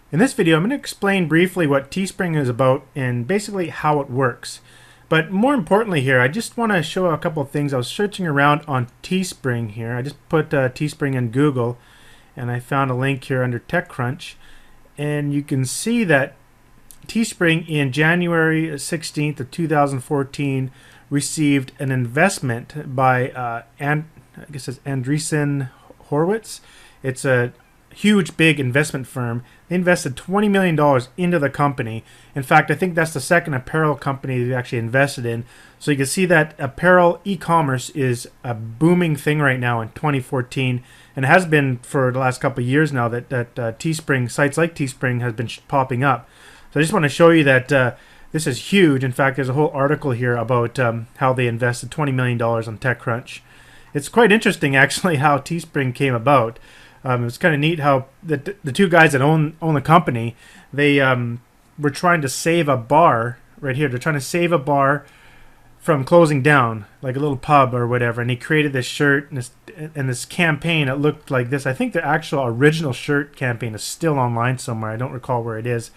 In this video, I'm going to explain briefly what Teespring is about and basically how it works. But more importantly here, I just want to show a couple of things. I was searching around on Teespring here. I just put Teespring in Google and I found a link here under TechCrunch. And you can see that Teespring in January 16th of 2014 received an investment by I guess it's Andreessen Horowitz. It's a huge, big investment firm. They invested $20 million into the company. In fact, I think that's the second apparel company they actually invested in. So you can see that apparel e-commerce is a booming thing right now in 2014, and it has been for the last couple of years now that Teespring, sites like Teespring has been popping up. So I just want to show you that this is huge. In fact, there's a whole article here about how they invested $20 million on TechCrunch. It's quite interesting, actually, how Teespring came about. It was kind of neat how the two guys that own the company, they were trying to save a bar right here. They're trying to save a bar from closing down, like a little pub or whatever. And he created this shirt and this campaign. It looked like this. I think the actual original shirt campaign is still online somewhere. I don't recall where it is.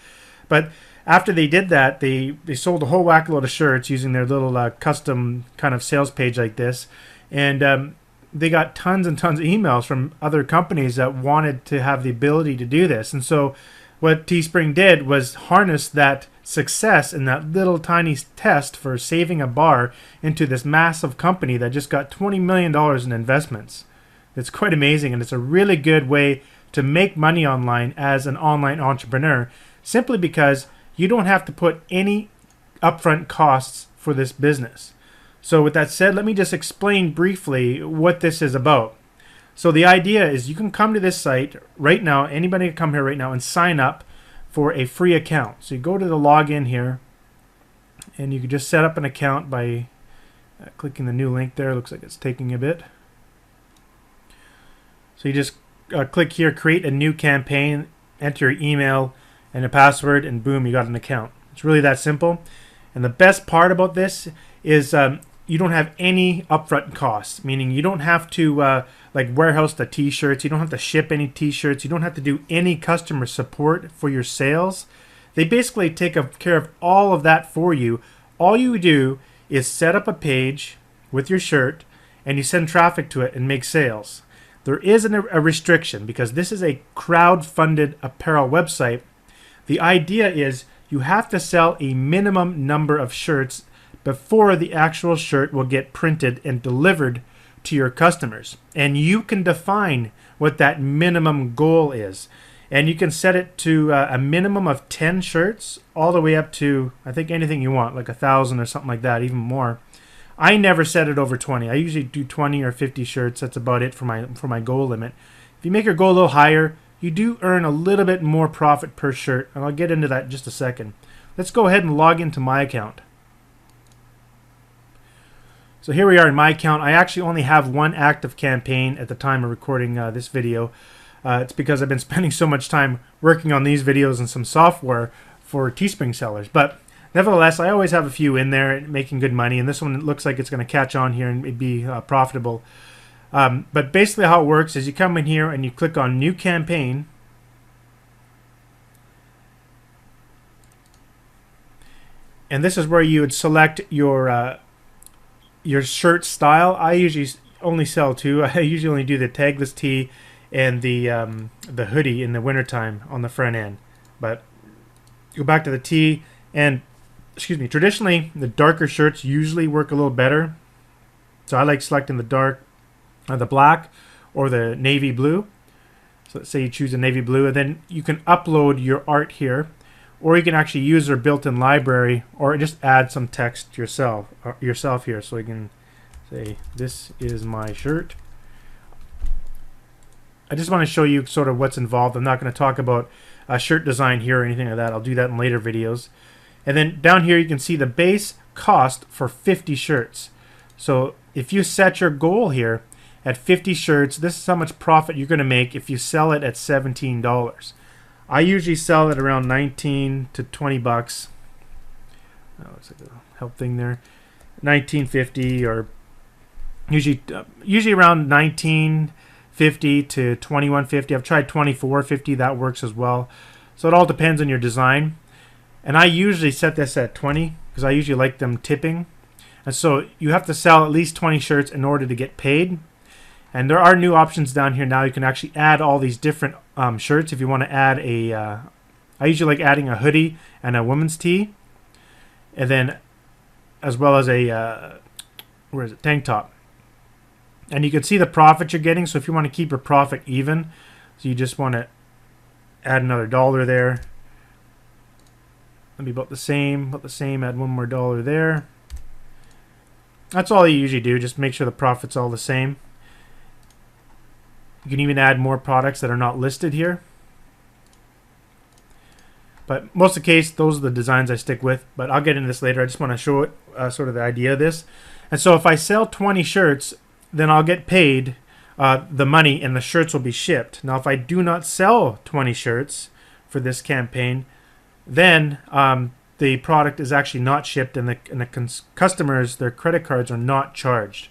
But after they did that, they sold a whole whack load of shirts using their little custom kind of sales page like this. And they got tons and tons of emails from other companies that wanted to have the ability to do this. And so what Teespring did was harness that success in that little tiny test for saving a bar into this massive company that just got $20 million in investments. It's quite amazing, and it's a really good way to make money online as an online entrepreneur, simply because you don't have to put any upfront costs for this business. So with that said, let me just explain briefly what this is about. So the idea is you can come to this site right now, anybody can come here right now and sign up for a free account. So you go to the login here and you can just set up an account by clicking the new link there. Looks like it's taking a bit. So you just click here, create a new campaign, enter your email and a password, and boom, you got an account. It's really that simple. And the best part about this is you don't have any upfront costs, meaning you don't have to like warehouse the t-shirts, you don't have to ship any t-shirts, you don't have to do any customer support for your sales. They basically take care of all of that for you. All you do is set up a page with your shirt and you send traffic to it and make sales. There is a restriction because this is a crowd-funded apparel website. The idea is you have to sell a minimum number of shirts before the actual shirt will get printed and delivered to your customers. And you can define what that minimum goal is. And you can set it to a minimum of 10 shirts all the way up to, I think, anything you want, like 1,000 or something like that, even more. I never set it over 20. I usually do 20 or 50 shirts. That's about it for my goal limit. If you make your goal a little higher, you do earn a little bit more profit per shirt. And I'll get into that in just a second. Let's go ahead and log into my account. So here we are in my account. I actually only have one active campaign at the time of recording this video. It's because I've been spending so much time working on these videos and some software for Teespring sellers. But nevertheless, I always have a few in there making good money, and this one looks like it's going to catch on here and be profitable. But basically how it works is you come in here and you click on New Campaign. And this is where you would select your shirt style. I usually only sell two. I usually only do the tagless tee and the hoodie in the wintertime on the front end. But go back to the tee, and traditionally the darker shirts usually work a little better. So I like selecting the dark, the black, or the navy blue. So let's say you choose a navy blue, and then you can upload your art here, or you can actually use their built-in library, or just add some text yourself here. So you can say, "This is my shirt." I just want to show you sort of what's involved. I'm not going to talk about shirt design here or anything like that. I'll do that in later videos. And then down here you can see the base cost for 50 shirts. So if you set your goal here at 50 shirts, this is how much profit you're going to make if you sell it at $17. I usually sell it around 19 to 20 bucks. Oh, looks like a help thing there. 19.50, or usually around 19.50 to 21.50. I've tried 24.50. That works as well. So it all depends on your design. And I usually set this at 20 because I usually like them tipping. And so you have to sell at least 20 shirts in order to get paid. And there are new options down here now. You can actually add all these different shirts if you want to add a... I usually like adding a hoodie and a women's tee. And then as well as a... where is it? Tank top. And you can see the profit you're getting. So if you want to keep your profit even, so you just want to add another $1 there. That'd be about the same. Add one more $1 there. That's all you usually do. Just make sure the profit's all the same. You can even add more products that are not listed here. But most of the case, those are the designs I stick with. But I'll get into this later. I just want to show it, sort of the idea of this. And so if I sell 20 shirts, then I'll get paid the money and the shirts will be shipped. Now, if I do not sell 20 shirts for this campaign, then the product is actually not shipped and the customers, their credit cards are not charged.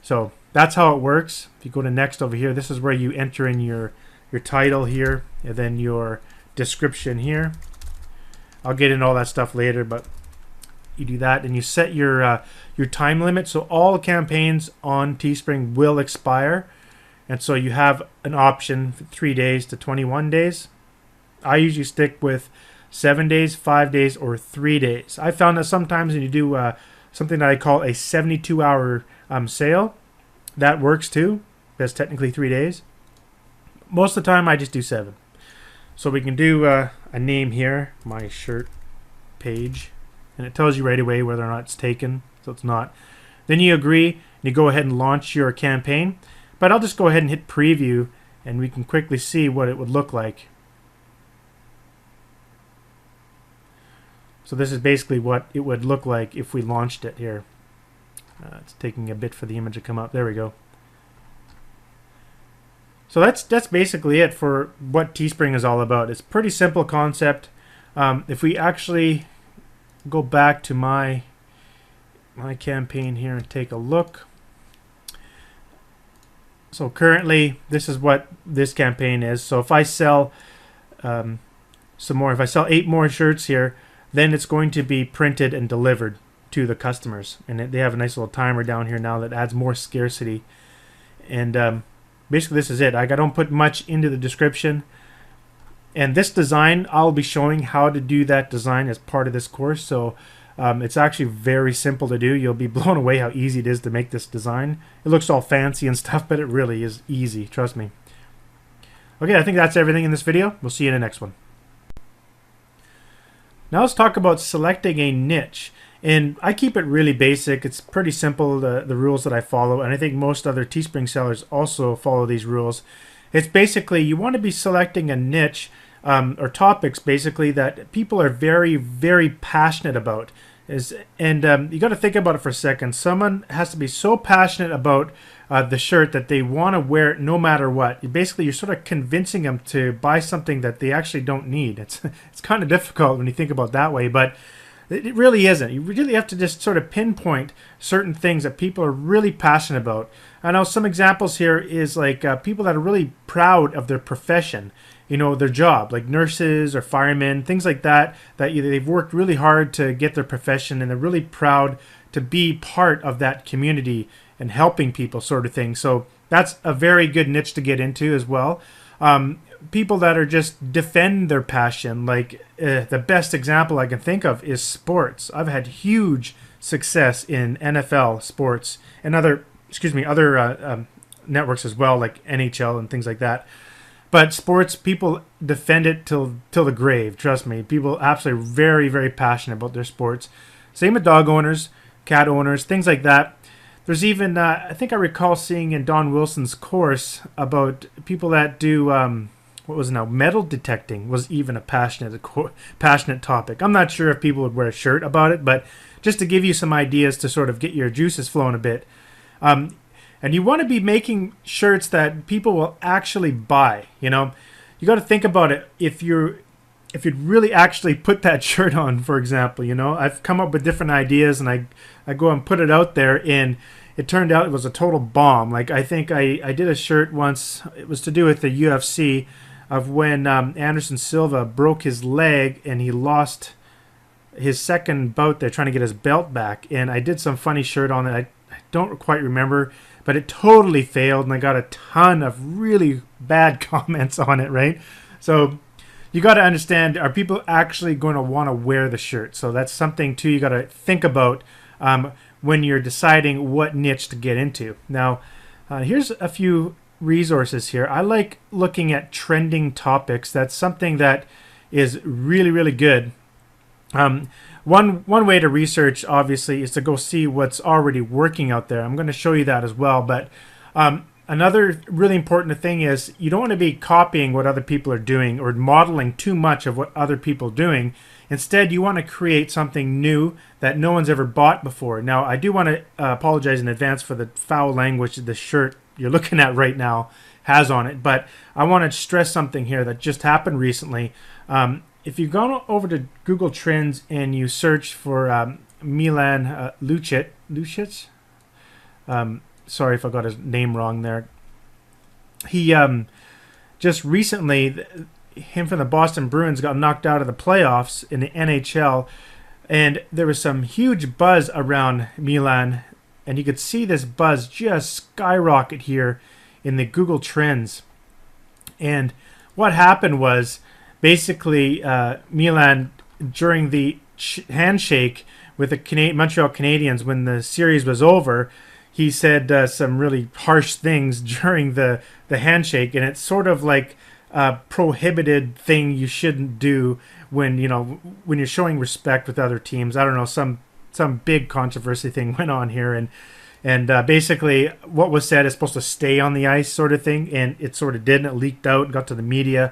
So that's how it works. If you go to next over here, this is where you enter in your title here and then your description here. I'll get into all that stuff later, but you do that and you set your time limit. So all campaigns on Teespring will expire. And so you have an option for 3 days to 21 days. I usually stick with 7 days, 5 days, or 3 days. I found that sometimes when you do something that I call a 72-hour sale, that works too. That's technically 3 days. Most of the time, I just do 7. So we can do a name here, my shirt page, and it tells you right away whether or not it's taken. So it's not. Then you agree, and you go ahead and launch your campaign. But I'll just go ahead and hit preview, and we can quickly see what it would look like. So this is basically what it would look like if we launched it here. It's taking a bit for the image to come up. There we go. So that's basically it for what Teespring is all about. It's a pretty simple concept. If we actually go back to my campaign here and take a look. So currently, this is what this campaign is. So if I sell some more, if I sell 8 more shirts here, then it's going to be printed and delivered to the customers. And they have a nice little timer down here now that adds more scarcity. And basically, this is it. I don't put much into the description. And this design, I'll be showing how to do that design as part of this course. So it's actually very simple to do. You'll be blown away how easy it is to make this design. It looks all fancy and stuff, but it really is easy. Trust me. Okay, I think that's everything in this video. We'll see you in the next one. Now let's talk about selecting a niche. And I keep it really basic. It's pretty simple, the rules that I follow. And I think most other Teespring sellers also follow these rules. It's basically you want to be selecting a niche or topics basically that people are very, very passionate about. You got to think about it for a second. Someone has to be so passionate about the shirt that they want to wear it no matter what. Basically, you're sort of convincing them to buy something that they actually don't need. It's kind of difficult when you think about it that way, but it really isn't. You really have to just sort of pinpoint certain things that people are really passionate about. I know some examples here is like people that are really proud of their profession. You know, their job, like nurses or firemen, things like that, that they've worked really hard to get their profession and they're really proud to be part of that community and helping people sort of thing. So that's a very good niche to get into as well. People that are just defend their passion, like the best example I can think of is sports. I've had huge success in NFL sports and other networks as well, like NHL and things like that. But sports, people defend it till the grave. Trust me, people absolutely very, very passionate about their sports. Same with dog owners, cat owners, things like that. There's even I think I recall seeing in Don Wilson's course about people that do what was it now, metal detecting was even a passionate topic. I'm not sure if people would wear a shirt about it, but just to give you some ideas to sort of get your juices flowing a bit. And you want to be making shirts that people will actually buy. You know, you got to think about it. If you'd really actually put that shirt on, for example, you know, I've come up with different ideas and I go and put it out there and it turned out it was a total bomb. Like I think I did a shirt once. It was to do with the UFC. of when Anderson Silva broke his leg and he lost his second bout there trying to get his belt back. And I did some funny shirt on it. I don't quite remember, but it totally failed, and I got a ton of really bad comments on it, right? So you got to understand, are people actually going to want to wear the shirt? So that's something too you got to think about when you're deciding what niche to get into. Now, here's a few resources here. I like looking at trending topics. That's something that is really, really good. One way to research, obviously, is to go see what's already working out there. I'm going to show you that as well. But another really important thing is you don't want to be copying what other people are doing or modeling too much of what other people are doing. Instead, you want to create something new that no one's ever bought before. Now, I do want to apologize in advance for the foul language the shirt you're looking at right now has on it. But I want to stress something here that just happened recently. If you go over to Google Trends and you search for Milan Lucic, sorry if I got his name wrong there. He just recently, him from the Boston Bruins got knocked out of the playoffs in the NHL, and there was some huge buzz around Milan, and you could see this buzz just skyrocket here in the Google Trends. And what happened was basically Milan, during the handshake with the Montreal Canadiens when the series was over, he said some really harsh things during the handshake, and it's sort of like a prohibited thing you shouldn't do when you're showing respect with other teams. I don't know, some big controversy thing went on here, and basically what was said is supposed to stay on the ice, sort of thing, and it sort of didn't. It leaked out and got to the media,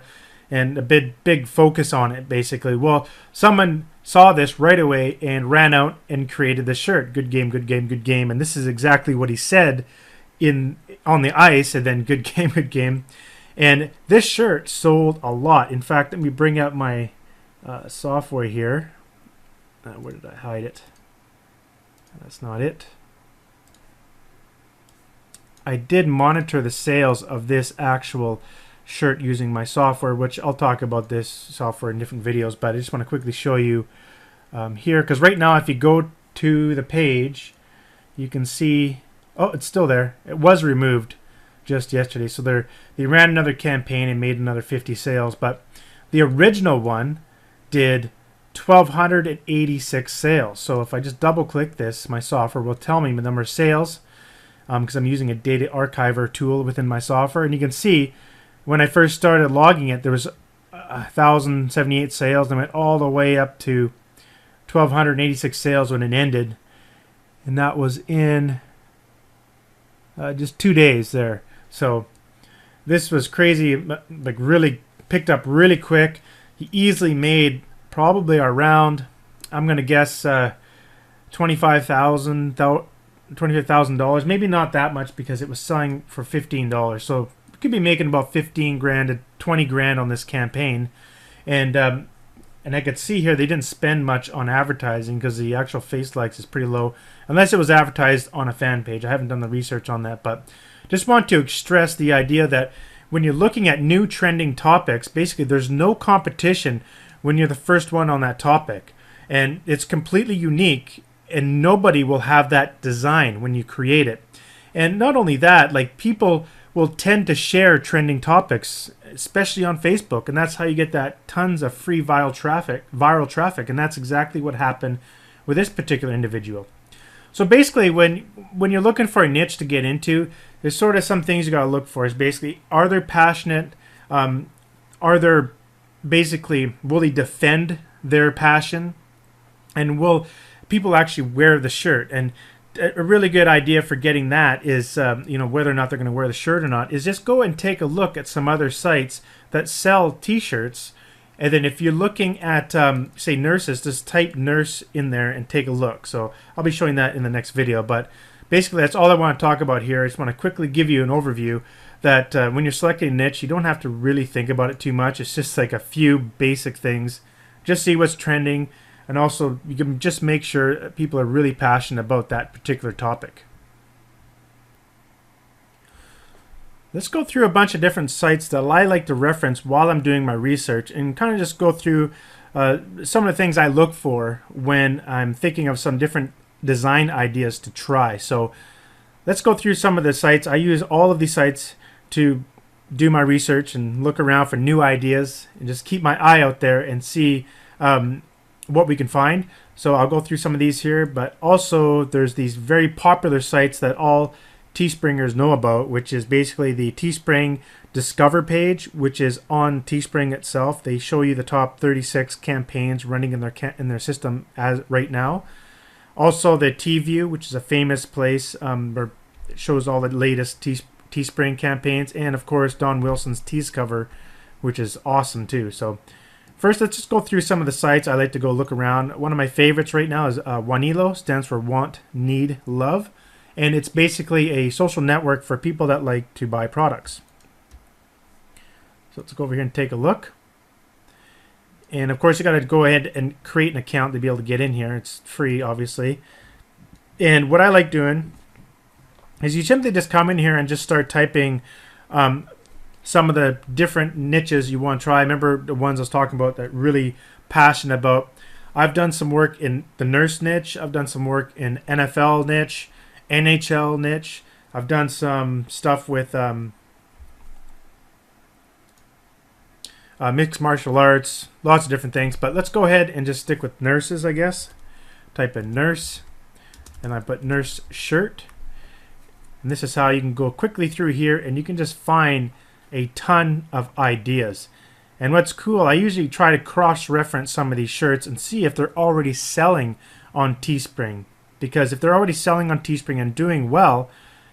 and a big focus on it, basically. Well, someone saw this right away and ran out and created the shirt. Good game, good game, good game. And this is exactly what he said on the ice, and then good game, good game. And this shirt sold a lot. In fact, let me bring out my software here. Where did I hide it? That's not it. I did monitor the sales of this actual shirt using my software, which I'll talk about this software in different videos, but I just want to quickly show you here, because right now if you go to the page, you can see, oh, it's still there. It was removed just yesterday, so they ran another campaign and made another 50 sales, but the original one did 1,286 sales. So if I just double click this, my software will tell me the number of sales, because I'm using a data archiver tool within my software, and you can see when I first started logging it, there was 1,078 sales, and went all the way up to 1,286 sales when it ended, and that was in just 2 days there. So this was crazy, like really picked up really quick. He easily made probably around, I'm going to guess, $25,000, maybe not that much because it was selling for $15. So could be making about 15 grand to 20 grand on this campaign, and I could see here they didn't spend much on advertising because the actual face likes is pretty low, unless it was advertised on a fan page. I haven't done the research on that, but just want to stress the idea that when you're looking at new trending topics, basically there's no competition when you're the first one on that topic, and it's completely unique, and nobody will have that design when you create it. And not only that, like, people will tend to share trending topics, especially on Facebook, and that's how you get that tons of free viral traffic, and that's exactly what happened with this particular individual. So basically, when you're looking for a niche to get into, there's sort of some things you got to look for. Is basically, are they passionate? Are there basically, will they defend their passion? And will people actually wear the shirt? And a really good idea for getting that is, whether or not they're going to wear the shirt or not, is just go and take a look at some other sites that sell t-shirts. And then if you're looking at, say, nurses, just type nurse in there and take a look. So I'll be showing that in the next video. But basically, that's all I want to talk about here. I just want to quickly give you an overview that when you're selecting a niche, you don't have to really think about it too much. It's just like a few basic things. Just see what's trending. And also, you can just make sure people are really passionate about that particular topic. Let's go through a bunch of different sites that I like to reference while I'm doing my research and kind of just go through some of the things I look for when I'm thinking of some different design ideas to try. So let's go through some of the sites. I use all of these sites to do my research and look around for new ideas and just keep my eye out there and see what we can find. So I'll go through some of these here, but also there's these very popular sites that all Teespringers know about, which is basically the Teespring Discover page, which is on Teespring itself. They show you the top 36 campaigns running in their system as right now. Also the T-View, which is a famous place where it shows all the latest Teespring campaigns, and of course Don Wilson's Teescover, which is awesome too. So first, let's just go through some of the sites I like to go look around. One of my favorites right now is Wanilo, stands for Want, Need, Love. And it's basically a social network for people that like to buy products. So let's go over here and take a look. And of course, you got to go ahead and create an account to be able to get in here. It's free, obviously. And what I like doing is you simply just come in here and just start typing some of the different niches you want to try. Remember the ones I was talking about that really passionate about. I've done some work in the nurse niche. I've done some work in NFL niche, NHL niche. I've done some stuff with mixed martial arts, lots of different things. But let's go ahead and just stick with nurses, I guess. Type in nurse, and I put nurse shirt. And this is how you can go quickly through here, and you can just find a ton of ideas. And what's cool, I usually try to cross-reference some of these shirts and see if they're already selling on Teespring. Because if they're already selling on Teespring and doing well,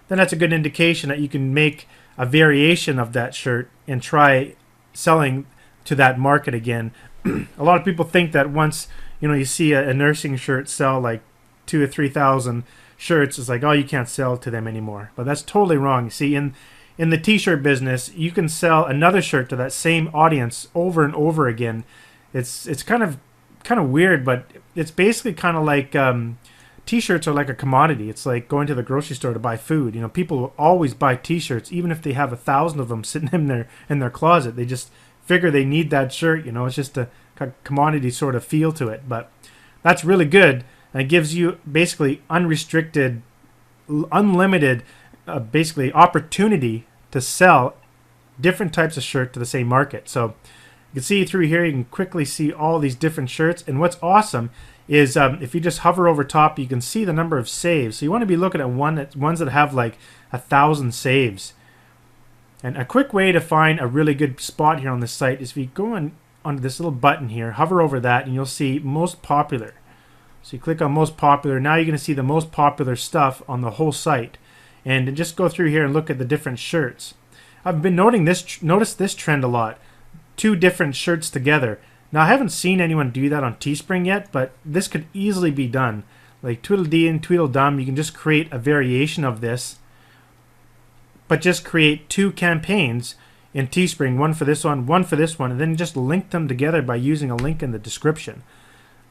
then that's a good indication that you can make a variation of that shirt and try selling to that market again. A lot of people think that once you see a nursing shirt sell like 2,000 or 3,000 shirts, it's like, oh, you can't sell to them anymore. But that's totally wrong. You see, in the t-shirt business, you can sell another shirt to that same audience over and over again. It's kind of weird, but it's basically kind of like t-shirts are like a commodity. It's like going to the grocery store to buy food. People will always buy t-shirts, even if they have 1,000 of them sitting in their closet. They just figure they need that shirt. It's just a commodity sort of feel to it. But that's really good, and it gives you basically unrestricted, unlimited, basically opportunity to sell different types of shirt to the same market. So you can see through here, you can quickly see all these different shirts. And what's awesome is if you just hover over top, you can see the number of saves. So you want to be looking at ones that have like 1,000 saves. And a quick way to find a really good spot here on this site is if you go onto this little button here, hover over that, and you'll see most popular. So you click on most popular. Now you're going to see the most popular stuff on the whole site. And just go through here and look at the different shirts. I've been noticed this trend a lot. 2 different shirts together. Now, I haven't seen anyone do that on Teespring yet, but this could easily be done. Like Tweedledee and Tweedledum, you can just create a variation of this, but just create 2 campaigns in Teespring, one for this one for this one, and then just link them together by using a link in the description.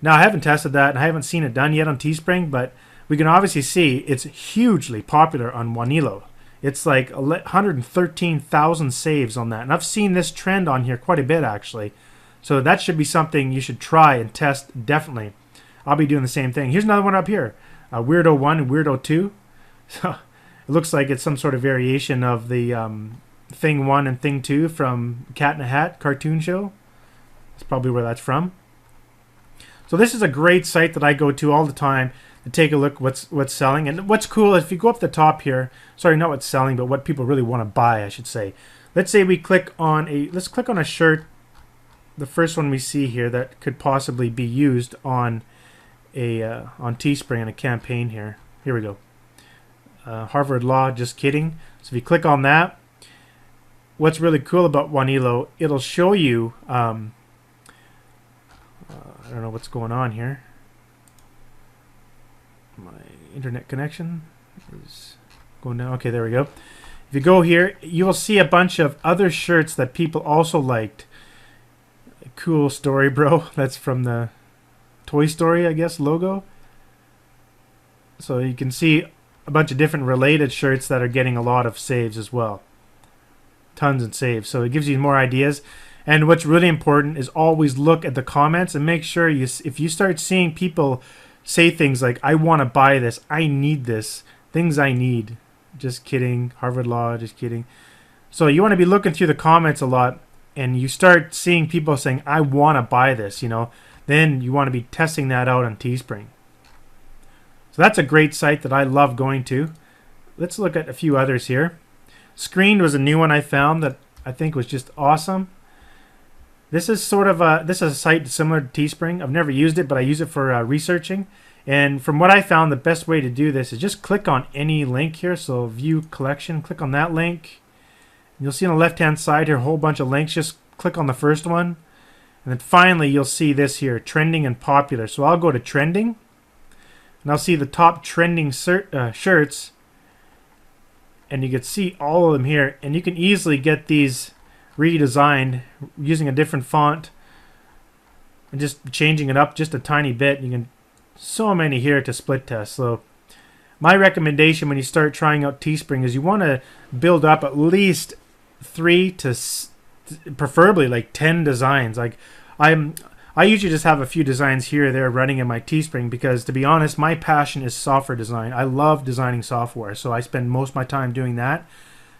Now, I haven't tested that, and I haven't seen it done yet on Teespring, but we can obviously see it's hugely popular on Wanilo. It's like 113,000 saves on that, and I've seen this trend on here quite a bit, actually. So that should be something you should try and test, definitely. I'll be doing the same thing. Here's another one up here. Weirdo 1 and Weirdo 2. So it looks like it's some sort of variation of the Thing 1 and Thing 2 from Cat in a Hat cartoon show. That's probably where that's from. So this is a great site that I go to all the time to take a look what's selling. And what's cool, if you go up the top here, sorry, not what's selling, but what people really want to buy, I should say. Let's say we click on a shirt. The first one we see here that could possibly be used on on Teespring in a campaign here. Here we go. Harvard Law, just kidding. So if you click on that, what's really cool about Wanilo, it'll show you. I don't know what's going on here. My internet connection is going down. Okay, there we go. If you go here, you will see a bunch of other shirts that people also liked. Cool story, bro. That's from the Toy Story, I guess, logo. So you can see a bunch of different related shirts that are getting a lot of saves as well. tons and saves. So it gives you more ideas. And what's really important is always look at the comments and make sure if you start seeing people say things like, I want to buy this, I need this, things I need. Just kidding. Harvard Law, just kidding. So you want to be looking through the comments a lot, and you start seeing people saying, I want to buy this, then you want to be testing that out on Teespring. So that's a great site that I love going to. Let's look at a few others here. Screened was a new one I found that I think was just awesome. This is this is a site similar to Teespring. I've never used it, but I use it for researching. And from what I found, the best way to do this is just click on any link here. So view collection, click on that link. You'll see on the left-hand side here a whole bunch of links. Just click on the first one. And then finally, you'll see this here, trending and popular. So I'll go to trending. And I'll see the top trending shirts. And you can see all of them here. And you can easily get these redesigned using a different font and just changing it up just a tiny bit. You can so many here to split test. So my recommendation when you start trying out Teespring is you want to build up at least 3 to preferably like 10 designs. Like I usually just have a few designs here or there running in my Teespring because, to be honest, my passion is software design. I love designing software, so I spend most of my time doing that.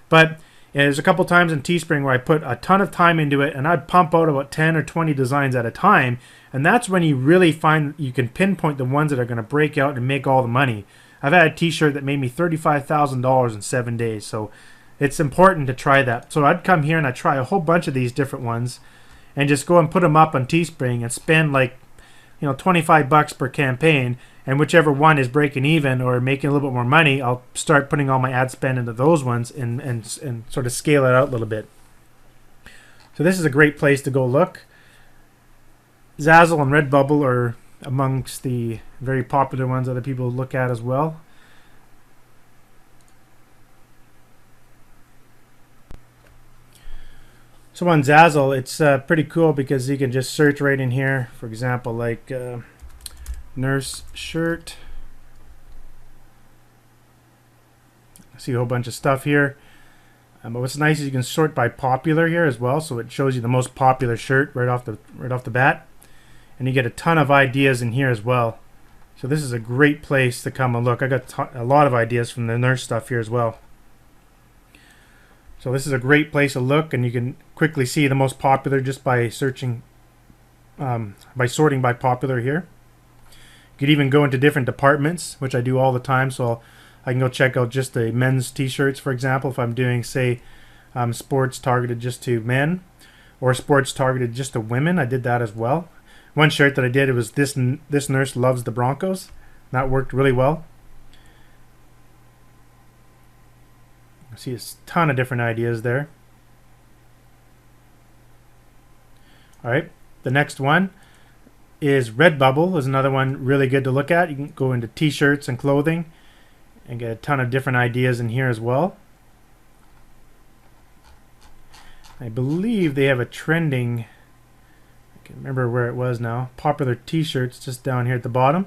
But there's a couple times in Teespring where I put a ton of time into it, and I'd pump out about 10 or 20 designs at a time, and that's when you really find you can pinpoint the ones that are going to break out and make all the money. I've had a t-shirt that made me $35,000 in 7 days, so it's important to try that. So I'd come here and I'd try a whole bunch of these different ones and just go and put them up on Teespring and spend like $25 per campaign, and whichever one is breaking even or making a little bit more money, I'll start putting all my ad spend into those ones and sort of scale it out a little bit. So this is a great place to go look. Zazzle and Redbubble are amongst the very popular ones other people look at as well. So on Zazzle, it's pretty cool because you can just search right in here. For example, like nurse shirt. I see a whole bunch of stuff here. But what's nice is you can sort by popular here as well, so it shows you the most popular shirt right off the bat, and you get a ton of ideas in here as well. So this is a great place to come and look. I got a lot of ideas from the nurse stuff here as well. So this is a great place to look, and you can quickly see the most popular just by searching, by sorting by popular here. You could even go into different departments, which I do all the time. So I can go check out just the men's t-shirts, for example, if I'm doing, say, sports targeted just to men, or sports targeted just to women. I did that as well. One shirt that I did, it was this nurse loves the Broncos. That worked really well. I see a ton of different ideas there. All right, the next one is Redbubble. Is another one really good to look at. You can go into t-shirts and clothing and get a ton of different ideas in here as well. I believe they have a trending, I can't remember where it was now, popular t-shirts just down here at the bottom.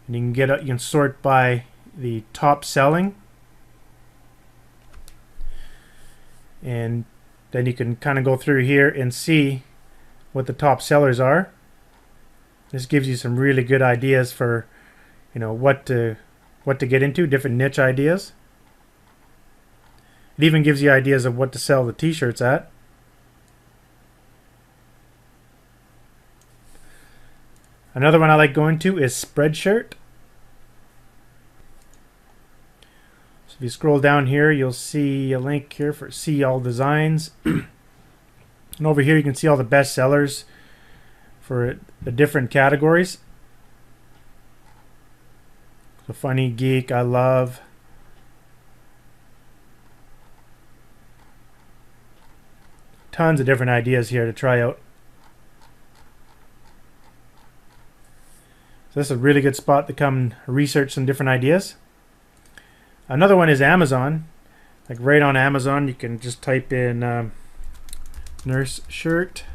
And you can sort by the top selling. And then you can kind of go through here and see what the top sellers are. This gives you some really good ideas for, what to get into, different niche ideas. It even gives you ideas of what to sell the t-shirts at. Another one I like going to is Spreadshirt. If you scroll down here, you'll see a link here for see all designs. And over here you can see all the best sellers for the different categories. So funny, geek, I love. Tons of different ideas here to try out. So this is a really good spot to come research some different ideas. Another one is Amazon. Like right on Amazon, you can just type in nurse shirt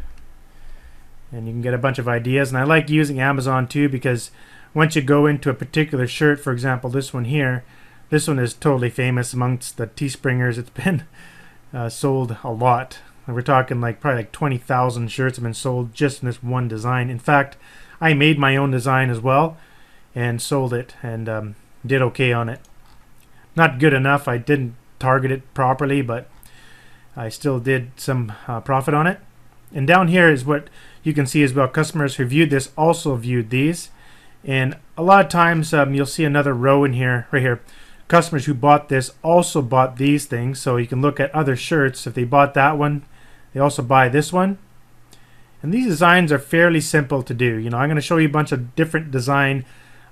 and you can get a bunch of ideas. And I like using Amazon too because once you go into a particular shirt, for example, this one here, this one is totally famous amongst the Teespringers. It's been sold a lot. We're talking like probably like 20,000 shirts have been sold just in this one design. In fact, I made my own design as well and sold it and did okay on it. Not good enough. I didn't target it properly, but I still did some profit on it. And down here is what you can see as well. Customers who viewed this also viewed these. And a lot of times you'll see another row in here, right here. Customers who bought this also bought these things. So you can look at other shirts. If they bought that one, they also buy this one. And these designs are fairly simple to do. You know, I'm going to show you a bunch of different design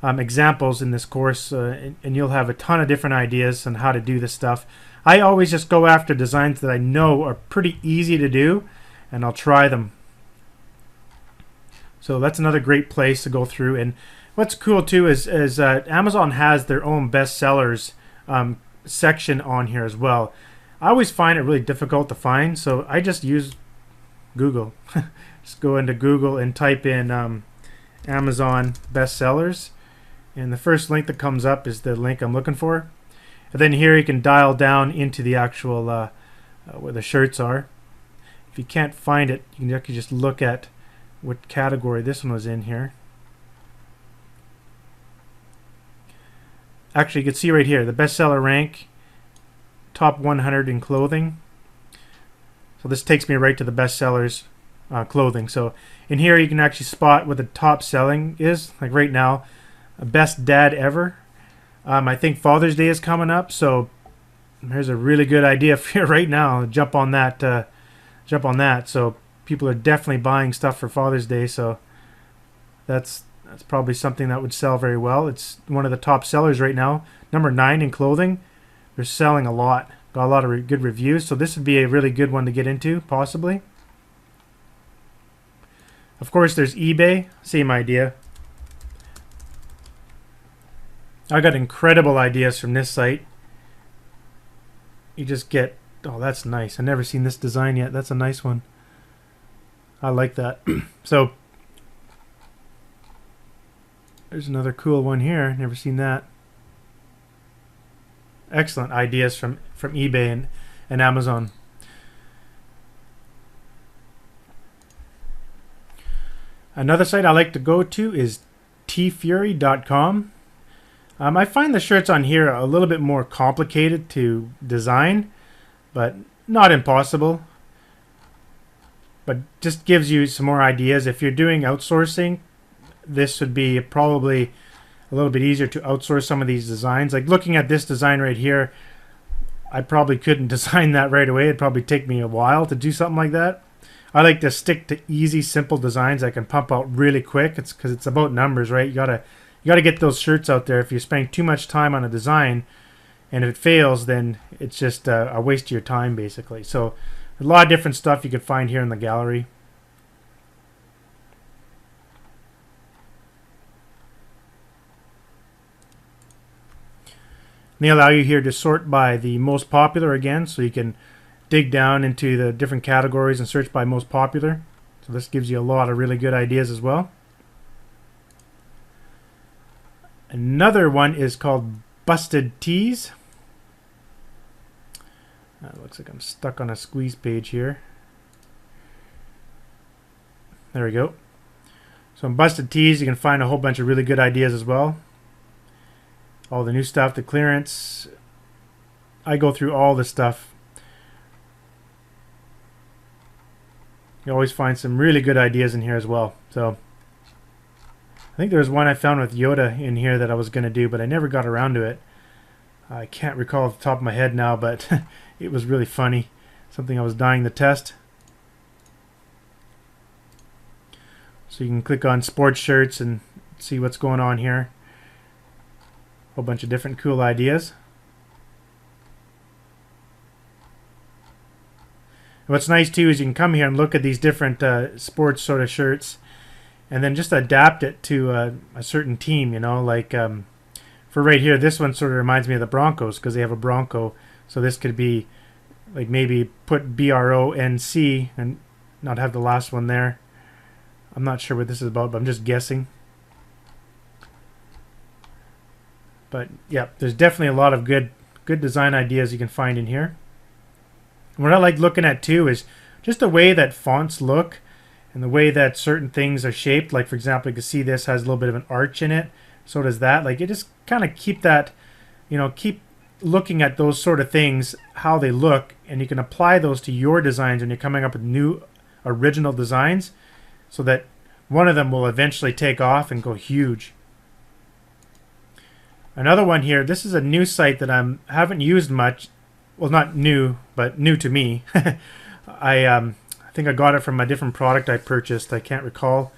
examples in this course, and you'll have a ton of different ideas on how to do this stuff. I always just go after designs that I know are pretty easy to do, and I'll try them. So that's another great place to go through. And what's cool too is Amazon has their own bestsellers section on here as well. I always find it really difficult to find, so I just use Google. Just go into Google and type in Amazon bestsellers, and the first link that comes up is the link I'm looking for. And then here you can dial down into the actual where the shirts are. If you can't find it, you can actually just look at what category this one was in here. Actually, you can see right here the bestseller rank, top 100 in clothing. So this takes me right to the bestsellers clothing. So in here you can actually spot what the top selling is. Like right now, best dad ever. I think Father's Day is coming up, so here's a really good idea for you right now. Jump on that. So people are definitely buying stuff for Father's Day. So that's probably something that would sell very well. It's one of the top sellers right now. Number 9 in clothing. They're selling a lot. Got a lot of good reviews. So this would be a really good one to get into, possibly. Of course, there's eBay. Same idea. I got incredible ideas from this site. You just get... Oh, that's nice. I've never seen this design yet. That's a nice one. I like that. So, there's another cool one here. Never seen that. Excellent ideas from eBay and Amazon. Another site I like to go to is tfury.com. I find the shirts on here a little bit more complicated to design, but not impossible. But just gives you some more ideas. If you're doing outsourcing, this would be probably a little bit easier to outsource some of these designs. Like looking at this design right here, I probably couldn't design that right away. It'd probably take me a while to do something like that. I like to stick to easy, simple designs I can pump out really quick. It's because it's about numbers, right? You gotta get those shirts out there. If you're spending too much time on a design, and if it fails, then it's just a waste of your time, basically. So a lot of different stuff you could find here in the gallery. They allow you here to sort by the most popular again, so you can dig down into the different categories and search by most popular. So this gives you a lot of really good ideas as well. Another one is called Busted Tees. Looks like I'm stuck on a squeeze page here. There we go. So in Busted Tees you can find a whole bunch of really good ideas as well. All the new stuff, the clearance. I go through all this stuff. You always find some really good ideas in here as well. So I think there was one I found with Yoda in here that I was going to do, but I never got around to it. I can't recall off the top of my head now, but it was really funny. Something I was dying to test. So you can click on sports shirts and see what's going on here. A whole bunch of different cool ideas. What's nice too is you can come here and look at these different sports sort of shirts and then just adapt it to a certain team, you know, like for right here, this one sort of reminds me of the Broncos because they have a Bronco. So this could be like maybe put BRONC and not have the last one there. I'm not sure what this is about, but I'm just guessing. But yeah, there's definitely a lot of good design ideas you can find in here. What I like looking at too is just the way that fonts look and the way that certain things are shaped. Like for example, you can see this has a little bit of an arch in it. So does that. Like, you just kind of keep that, keep looking at those sort of things, how they look, and you can apply those to your designs when you're coming up with new original designs, so that one of them will eventually take off and go huge. Another one here, this is a new site that I haven't used much. Well, not new, but new to me. I think I got it from a different product I purchased. I can't recall.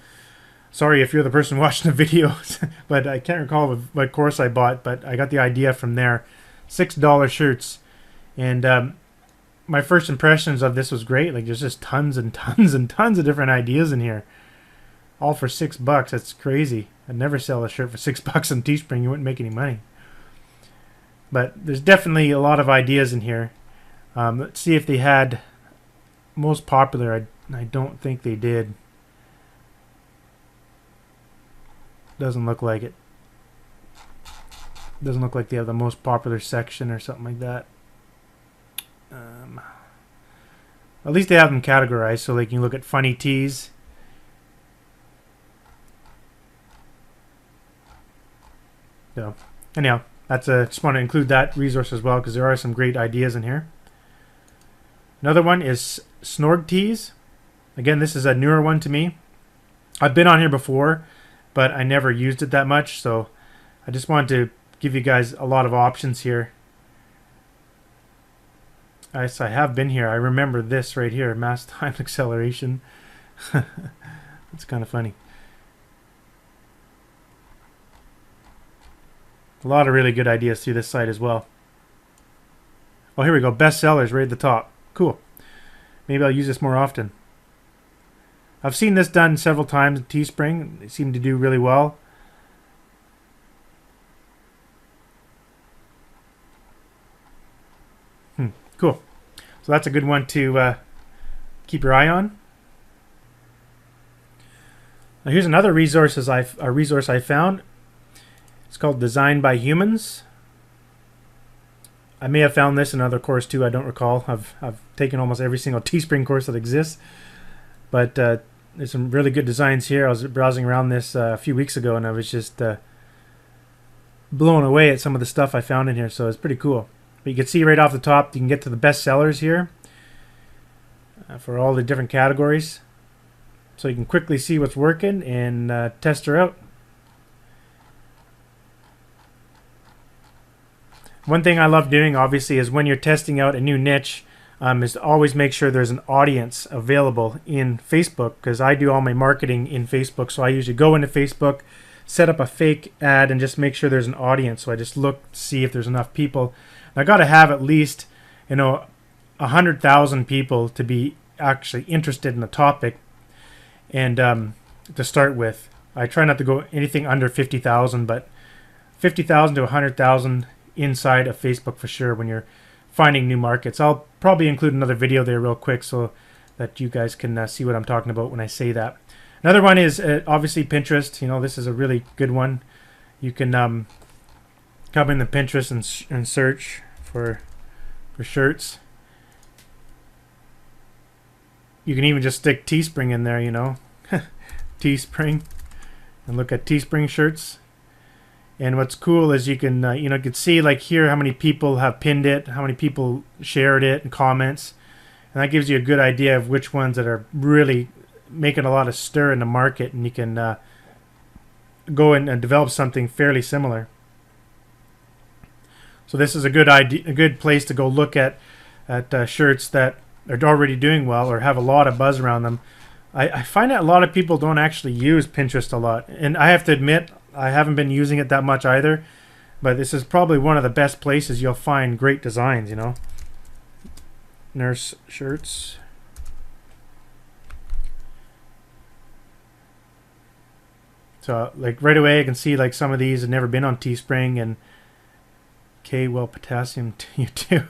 Sorry if you're the person watching the videos, but I can't recall what course I bought, but I got the idea from there. $6 shirts. And my first impressions of this was great. Like, there's just tons and tons and tons of different ideas in here. All for $6. That's crazy. I'd never sell a shirt for $6 on Teespring. You wouldn't make any money. But there's definitely a lot of ideas in here. Let's see if they had most popular. I don't think they did. Doesn't look like it. Doesn't look like they have the most popular section or something like that. At least they have them categorized, so they can look at funny tees. So anyhow, that's just want to include that resource as well, because there are some great ideas in here. Another one is Snorg Tees. Again, this is a newer one to me. I've been on here before, but I never used it that much, so I just wanted to give you guys a lot of options here. Yes, I have been here. I remember this right here, mass time acceleration. It's kind of funny. A lot of really good ideas through this site as well. Oh, here we go. Bestsellers right at the top. Cool. Maybe I'll use this more often. I've seen this done several times in Teespring. They seem to do really well. Cool. So that's a good one to keep your eye on. Now here's another resource I found. It's called Design by Humans. I may have found this in another course too. I don't recall. I've taken almost every single Teespring course that exists. But there's some really good designs here. I was browsing around this a few weeks ago, and I was just blown away at some of the stuff I found in here. So it's pretty cool. But you can see right off the top, you can get to the best sellers here for all the different categories. So you can quickly see what's working and test her out. One thing I love doing, obviously, is when you're testing out a new niche, is to always make sure there's an audience available in Facebook, because I do all my marketing in Facebook. So I usually go into Facebook, set up a fake ad, and just make sure there's an audience. So I just look to see if there's enough people. I got to have at least 100,000 people to be actually interested in the topic, and to start with. I try not to go anything under 50,000, but 50,000 to 100,000 inside of Facebook for sure when you're finding new markets. I'll probably include another video there real quick so that you guys can see what I'm talking about when I say that. Another one is obviously Pinterest. This is a really good one. You can come in the Pinterest and search for shirts. You can even just stick Teespring in there, Teespring, and look at Teespring shirts. And what's cool is you can you can see like here how many people have pinned it, how many people shared it, and comments, and that gives you a good idea of which ones that are really making a lot of stir in the market, and you can go in and develop something fairly similar. So this is a good place to go look at shirts that are already doing well or have a lot of buzz around them. I find that a lot of people don't actually use Pinterest a lot, and I have to admit I haven't been using it that much either. But this is probably one of the best places you'll find great designs. Nurse shirts. So like right away I can see like some of these have never been on Teespring, and well, potassium you too.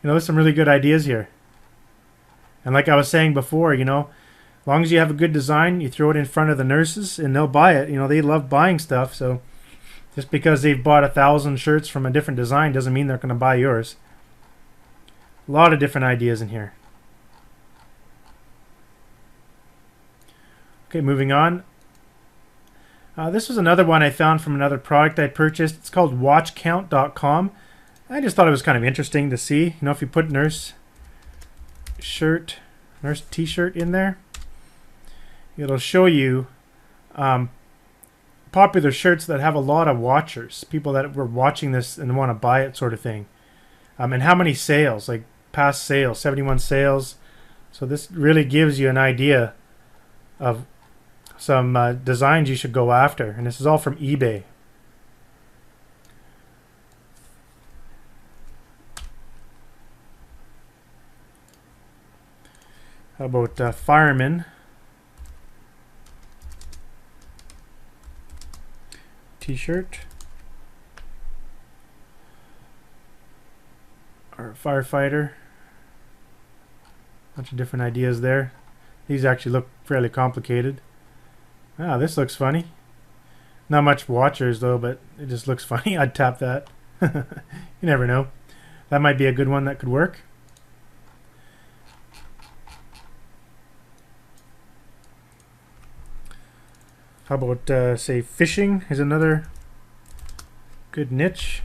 There's some really good ideas here. And like I was saying before, as long as you have a good design, you throw it in front of the nurses and they'll buy it. They love buying stuff. So just because they've bought 1,000 shirts from a different design doesn't mean they're going to buy yours. A lot of different ideas in here. Okay, moving on. This was another one I found from another product I purchased. It's called watchcount.com. I just thought it was kind of interesting to see. You know, if you put nurse t-shirt in there, it'll show you popular shirts that have a lot of watchers, people that were watching this and want to buy it, sort of thing. And how many sales, like past sales, 71 sales. So this really gives you an idea of some designs you should go after. And this is all from eBay. How about fireman t-shirt, or firefighter? Bunch of different ideas there. These actually look fairly complicated. Ah, this looks funny. Not much watchers though, but it just looks funny. I'd tap that. You never know. That might be a good one that could work. How about, say, fishing is another good niche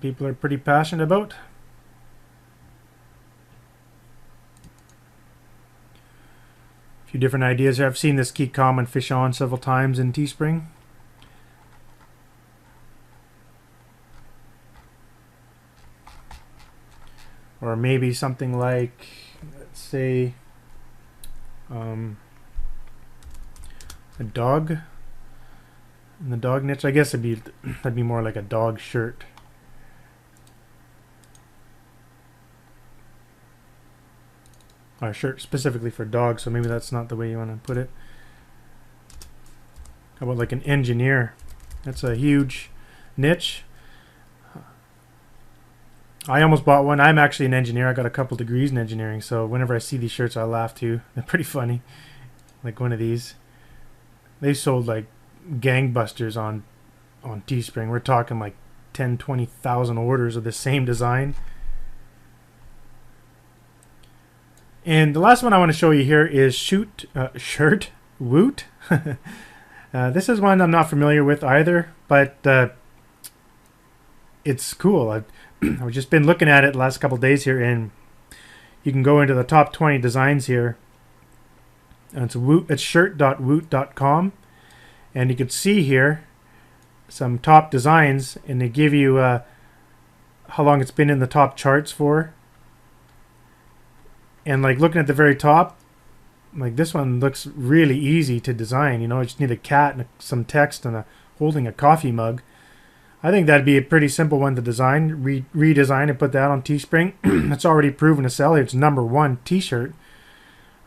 people are pretty passionate about. A few different ideas here. I've seen this Keep Calm and Fish On several times in Teespring. Or maybe something like, let's say, a dog. In the dog niche, I guess that'd be more like a dog shirt. Or a shirt specifically for dogs, so maybe that's not the way you want to put it. How about like an engineer? That's a huge niche. I almost bought one. I'm actually an engineer. I got a couple degrees in engineering, so whenever I see these shirts, I laugh too. They're pretty funny. Like one of these. They sold like gangbusters on Teespring. We're talking like 10, 20,000 orders of the same design. And the last one I want to show you here is shirt woot. This is one I'm not familiar with either, but it's cool. I've just been looking at it the last couple of days here, and you can go into the top 20 designs here. And it's shirt.woot.com, and you can see here some top designs, and they give you how long it's been in the top charts for. And like looking at the very top, like this one looks really easy to design. You know, I just need a cat and some text and holding a coffee mug. I think that'd be a pretty simple one to design, redesign, and put that on Teespring. It's already proven to sell. It's #1 t-shirt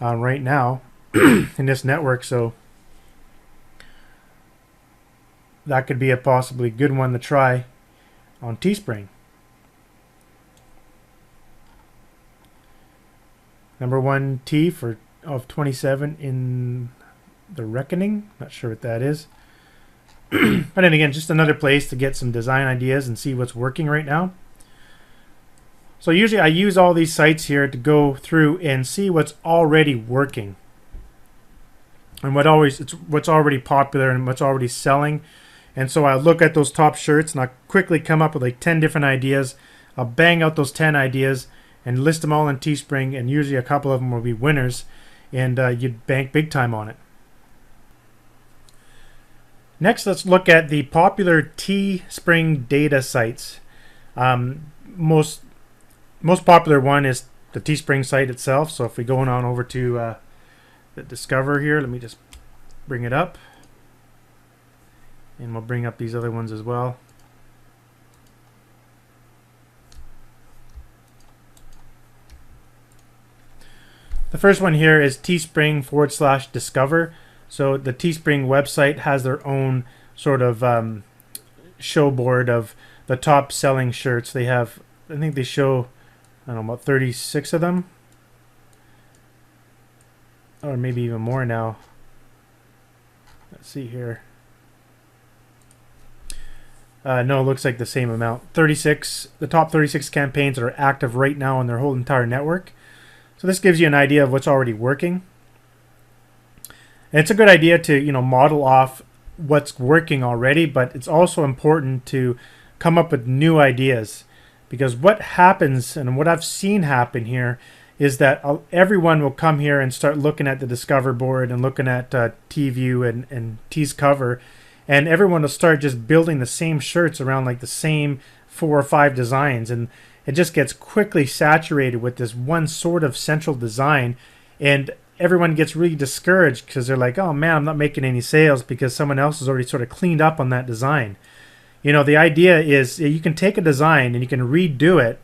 right now in this network, so that could be a possibly good one to try on Teespring. #1 T of 27 in the Reckoning. Not sure what that is. But then again, just another place to get some design ideas and see what's working right now. So usually I use all these sites here to go through and see what's already working. And what's already popular and what's already selling. And so I look at those top shirts and I quickly come up with like 10 different ideas. I'll bang out those 10 ideas and list them all in Teespring, and usually a couple of them will be winners, and you'd bank big time on it. Next, let's look at the popular Teespring data sites. Most popular one is the Teespring site itself. So if we go on over to the Discover here, let me just bring it up, and we'll bring up these other ones as well. The first one here is Teespring/Discover. So the Teespring website has their own sort of show board of the top selling shirts. They have, I think they show, I don't know, about 36 of them. Or maybe even more now. Let's see here. No, it looks like the same amount. 36, the top 36 campaigns that are active right now on their whole entire network. So this gives you an idea of what's already working. And it's a good idea to, model off what's working already, but it's also important to come up with new ideas, because what happens and what I've seen happen here is that everyone will come here and start looking at the Discover board and looking at TView and Teescover, and everyone will start just building the same shirts around like the same 4 or 5 designs, and it just gets quickly saturated with this one sort of central design, and everyone gets really discouraged because they're like, oh man, I'm not making any sales because someone else has already sort of cleaned up on that design. The idea is you can take a design and you can redo it,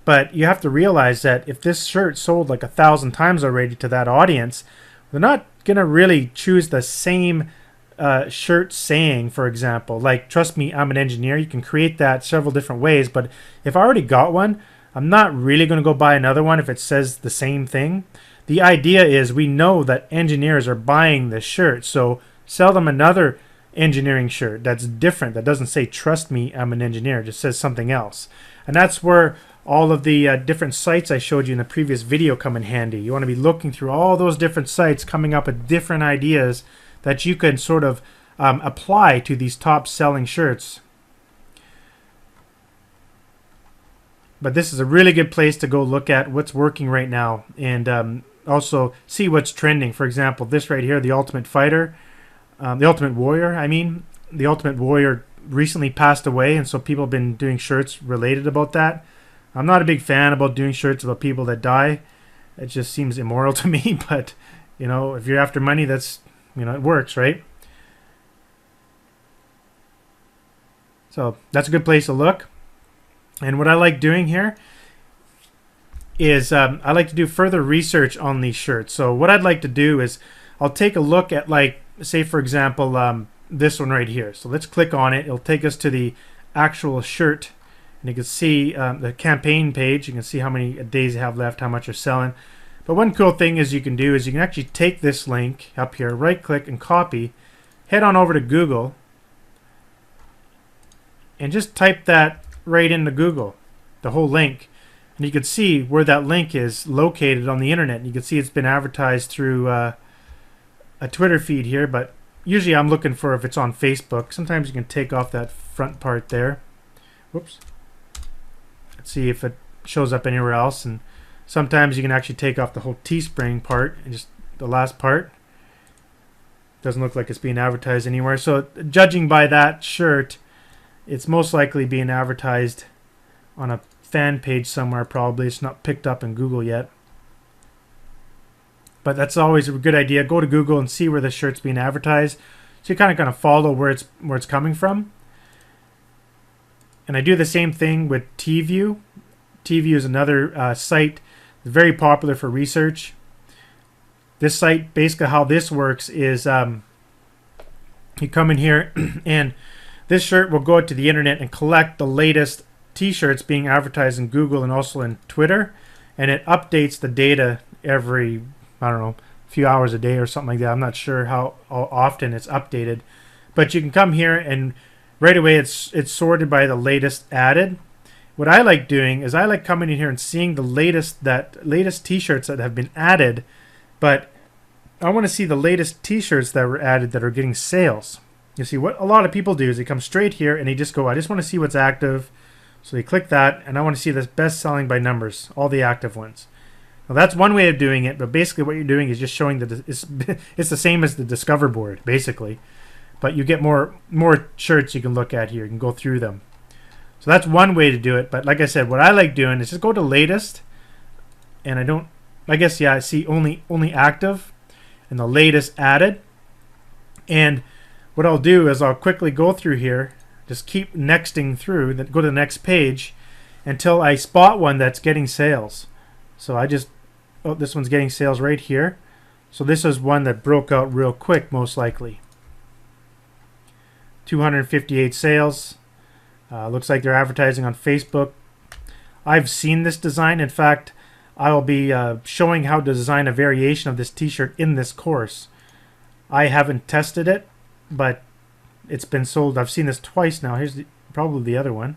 but you have to realize that if this shirt sold like 1,000 times already to that audience, they're not going to really choose the same shirt saying, for example, like, trust me, I'm an engineer. You can create that several different ways, but if I already got one, I'm not really going to go buy another one if it says the same thing. The idea is we know that engineers are buying this shirt, so sell them another engineering shirt that's different, that doesn't say trust me, I'm an engineer, it just says something else. And that's where all of the different sites I showed you in the previous video come in handy. You want to be looking through all those different sites, coming up with different ideas that you can sort of apply to these top selling shirts. But this is a really good place to go look at what's working right now, and also see what's trending. For example, this right here, the Ultimate Fighter, the Ultimate Warrior, the Ultimate Warrior recently passed away, and so people have been doing shirts related about that. I'm not a big fan about doing shirts about people that die. It just seems immoral to me, but if you're after money, that's it works, right? So that's a good place to look. And what I like doing here is I like to do further research on these shirts. So what I'd like to do is I'll take a look at, like, say for example, this one right here. So let's click on it. It'll take us to the actual shirt, and you can see the campaign page. You can see how many days you have left, how much you're selling. But one cool thing is you can actually take this link up here, right click and copy, head on over to Google, and just type that right into Google, the whole link. And you can see where that link is located on the internet. You can see it's been advertised through a Twitter feed here, but usually I'm looking for if it's on Facebook. Sometimes you can take off that front part there. Whoops. Let's see if it shows up anywhere else. And sometimes you can actually take off the whole Teespring part and just the last part. Doesn't look like it's being advertised anywhere. So judging by that shirt, it's most likely being advertised on a fan page somewhere probably. It's not picked up in Google yet. But that's always a good idea. Go to Google and see where the shirt's being advertised. So you kind of follow where it's coming from. And I do the same thing with TView. TView is another site very popular for research. This site, basically how this works is you come in here and this shirt will go out to the internet and collect the latest t-shirts being advertised in Google and also in Twitter, and it updates the data every, I don't know, few hours a day or something like that. I'm not sure how often it's updated, but you can come here and right away it's sorted by the latest added. What I like doing is I like coming in here and seeing the latest t-shirts that have been added, but I want to see the latest t-shirts that were added that are getting sales. You see, what a lot of people do is they come straight here and they just go, I just want to see what's active. So they click that, and I want to see this best selling by numbers, all the active ones. Now that's one way of doing it, but basically what you're doing is just showing that it's the same as the Discover board, basically. But you get more shirts you can look at here. You can go through them. So that's one way to do it. But like I said, what I like doing is just go to latest, and I see only active and the latest added. And what I'll do is I'll quickly go through here, just keep nexting through, then go to the next page until I spot one that's getting sales. So this one's getting sales right here. So this is one that broke out real quick, most likely. 258 sales. Looks like they're advertising on Facebook. I've seen this design. In fact, I'll be showing how to design a variation of this t-shirt in this course. I haven't tested it, but it's been sold. I've seen this twice now. Probably the other one.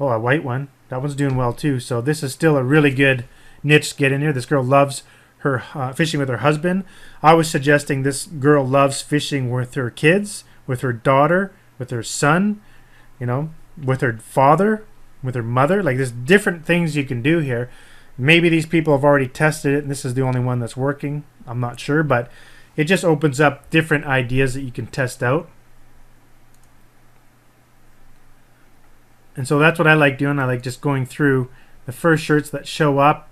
Oh, a white one. That one's doing well too. So this is still a really good niche to get in here. This girl loves her fishing with her husband. I was suggesting this girl loves fishing with her kids, with her daughter, with her son, you know, with her father, with her mother. Like, there's different things you can do here. Maybe these people have already tested it and this is the only one that's working. I'm not sure, but it just opens up different ideas that you can test out. And so that's what I like doing. I like just going through the first shirts that show up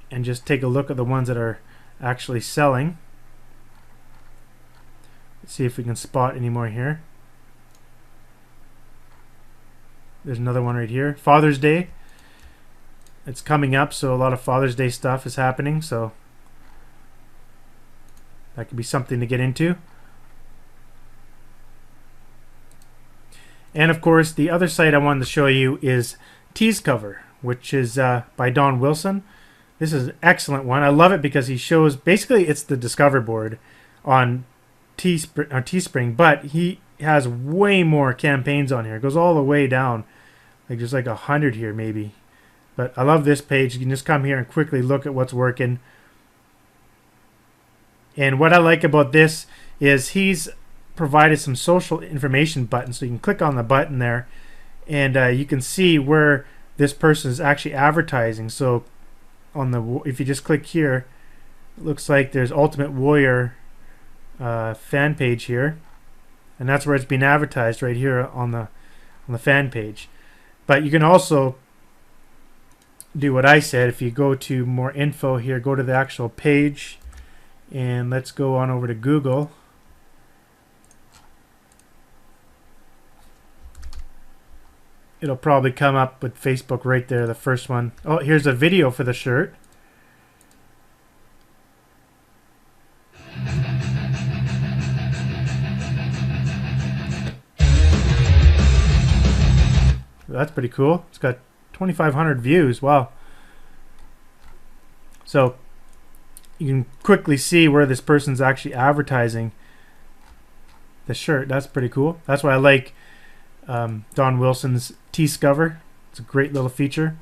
and just take a look at the ones that are actually selling. Let's see if we can spot any more here. There's another one right here. Father's Day. It's coming up, so a lot of Father's Day stuff is happening, so that could be something to get into. And of course, the other site I wanted to show you is Teescover, which is by Don Wilson. This is an excellent one. I love it because he shows, basically it's the Discover board on Teespring, but he has way more campaigns on here. It goes all the way down. Like there's like 100 here maybe. But I love this page. You can just come here and quickly look at what's working. And what I like about this is he's provided some social information buttons, so you can click on the button there and you can see where this person is actually advertising. So on the, if you just click here, it looks like there's Ultimate Warrior fan page here, and that's where it's being advertised, right here on the fan page. But you can also do what I said. If you go to more info here, go to the actual page, and let's go on over to Google. It'll probably come up with Facebook right there, the first one. Oh, here's a video for the shirt. That's pretty cool. It's got 2,500 views. Wow. So you can quickly see where this person's actually advertising the shirt. That's pretty cool. That's why I like Don Wilson's Teescover. It's a great little feature.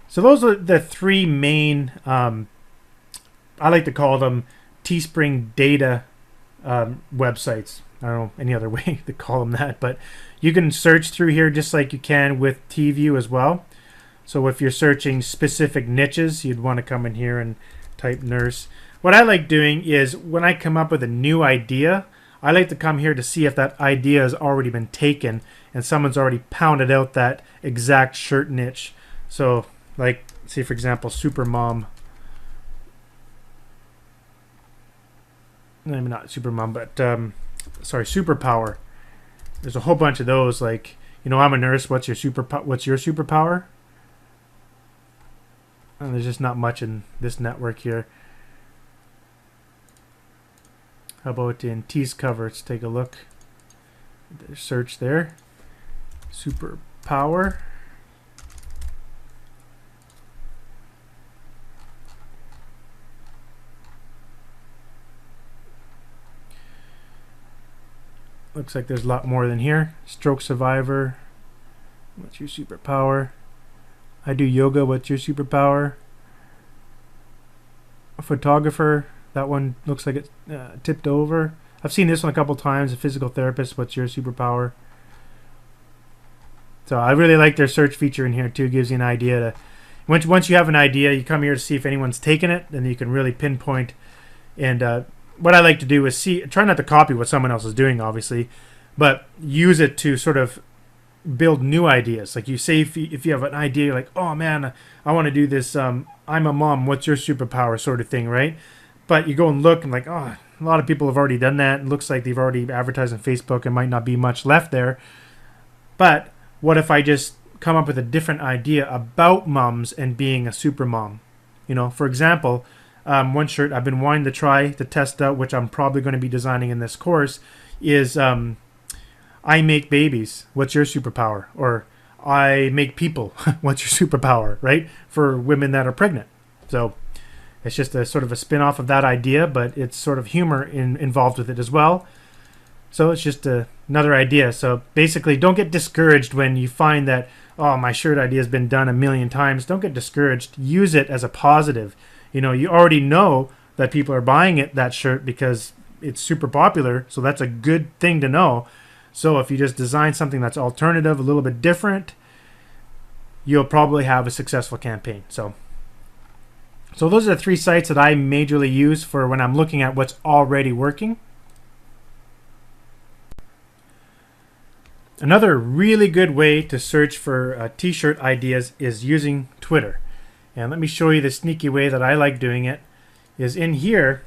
So those are the three main, I like to call them Teespring data websites. I don't know any other way to call them that, but you can search through here just like you can with TView as well. So if you're searching specific niches, you'd want to come in here and type nurse. What I like doing is when I come up with a new idea, I like to come here to see if that idea has already been taken and someone's already pounded out that exact shirt niche. So like, say for example, Supermom. Maybe not Supermom, but sorry, Superpower. There's a whole bunch of those. Like, you know, I'm a nurse. What's your superpower? And there's just not much in this network here. How about in Teescover? Let's take a look. There's search there. Superpower. Looks like there's a lot more than here. Stroke survivor. What's your superpower? I do yoga. What's your superpower? A photographer. That one looks like it's tipped over. I've seen this one a couple times. A physical therapist. What's your superpower? So I really like their search feature in here too. Gives you an idea to once you have an idea, you come here to see if anyone's taken it. Then you can really pinpoint. And what I like to do is try not to copy what someone else is doing, obviously, but use it to sort of build new ideas. Like you say, if you have an idea, you're like, oh man, I want to do this. I'm a mom. What's your superpower? Sort of thing, right? But you go and look and like, oh, a lot of people have already done that. It looks like they've already advertised on Facebook and might not be much left there. But what if I just come up with a different idea about moms and being a super mom? You know, for example, one shirt I've been wanting to try to test out, which I'm probably going to be designing in this course, is I make babies. What's your superpower? Or I make people. What's your superpower? Right? For women that are pregnant. So it's just a sort of a spin-off of that idea, but it's sort of humor involved with it as well. So it's just another idea. So basically, don't get discouraged when you find that, oh, my shirt idea has been done a million times. Don't get discouraged. Use it as a positive. You know, you already know that people are buying that shirt because it's super popular. So that's a good thing to know. So if you just design something that's alternative, a little bit different, you'll probably have a successful campaign. So those are the 3 sites that I majorly use for when I'm looking at what's already working. Another really good way to search for t-shirt ideas is using Twitter. And let me show you the sneaky way that I like doing it. Is in here,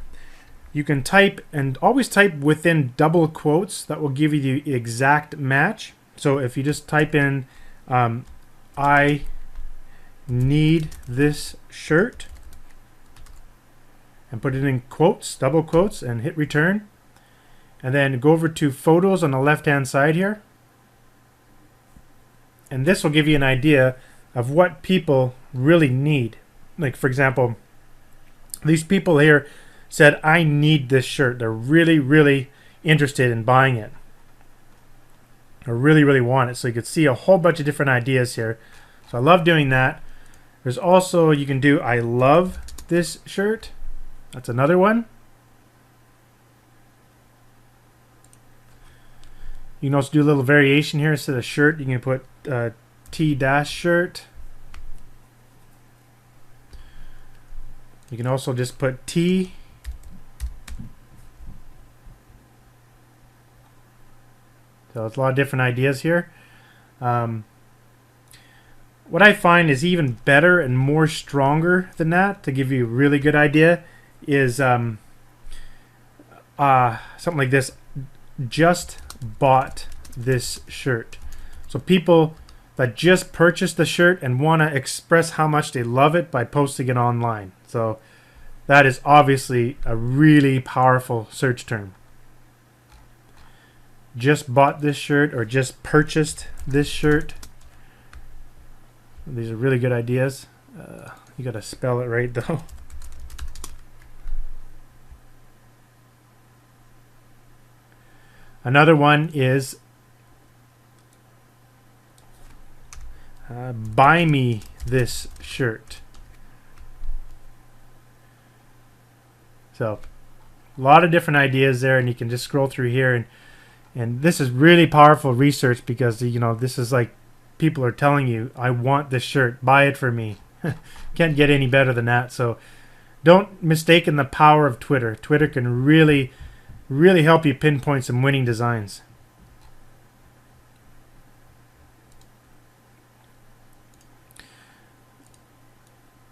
you can type, and always type within double quotes. That will give you the exact match. So if you just type in, I need this shirt, and put it in quotes, double quotes, and hit return. And then go over to photos on the left-hand side here. And this will give you an idea of what people really need. Like, for example, these people here said, I need this shirt. They're really, really interested in buying it. Or really, really want it. So you can see a whole bunch of different ideas here. So I love doing that. There's also, you can do, I love this shirt. That's another one. You can also do a little variation here. Instead of shirt, you can put T-shirt. You can also just put T. So it's a lot of different ideas here. What I find is even better and more stronger than that, to give you a really good idea, is something like this. Just bought this shirt. So people that just purchased the shirt and want to express how much they love it by posting it online. So that is obviously a really powerful search term. Just bought this shirt, or just purchased this shirt. These are really good ideas. You got to spell it right though. Another one is buy me this shirt. So a lot of different ideas there, and you can just scroll through here, and this is really powerful research, because you know, this is like people are telling you, I want this shirt, buy it for me. Can't get any better than that. So don't mistake in the power of Twitter. Twitter can really help you pinpoint some winning designs.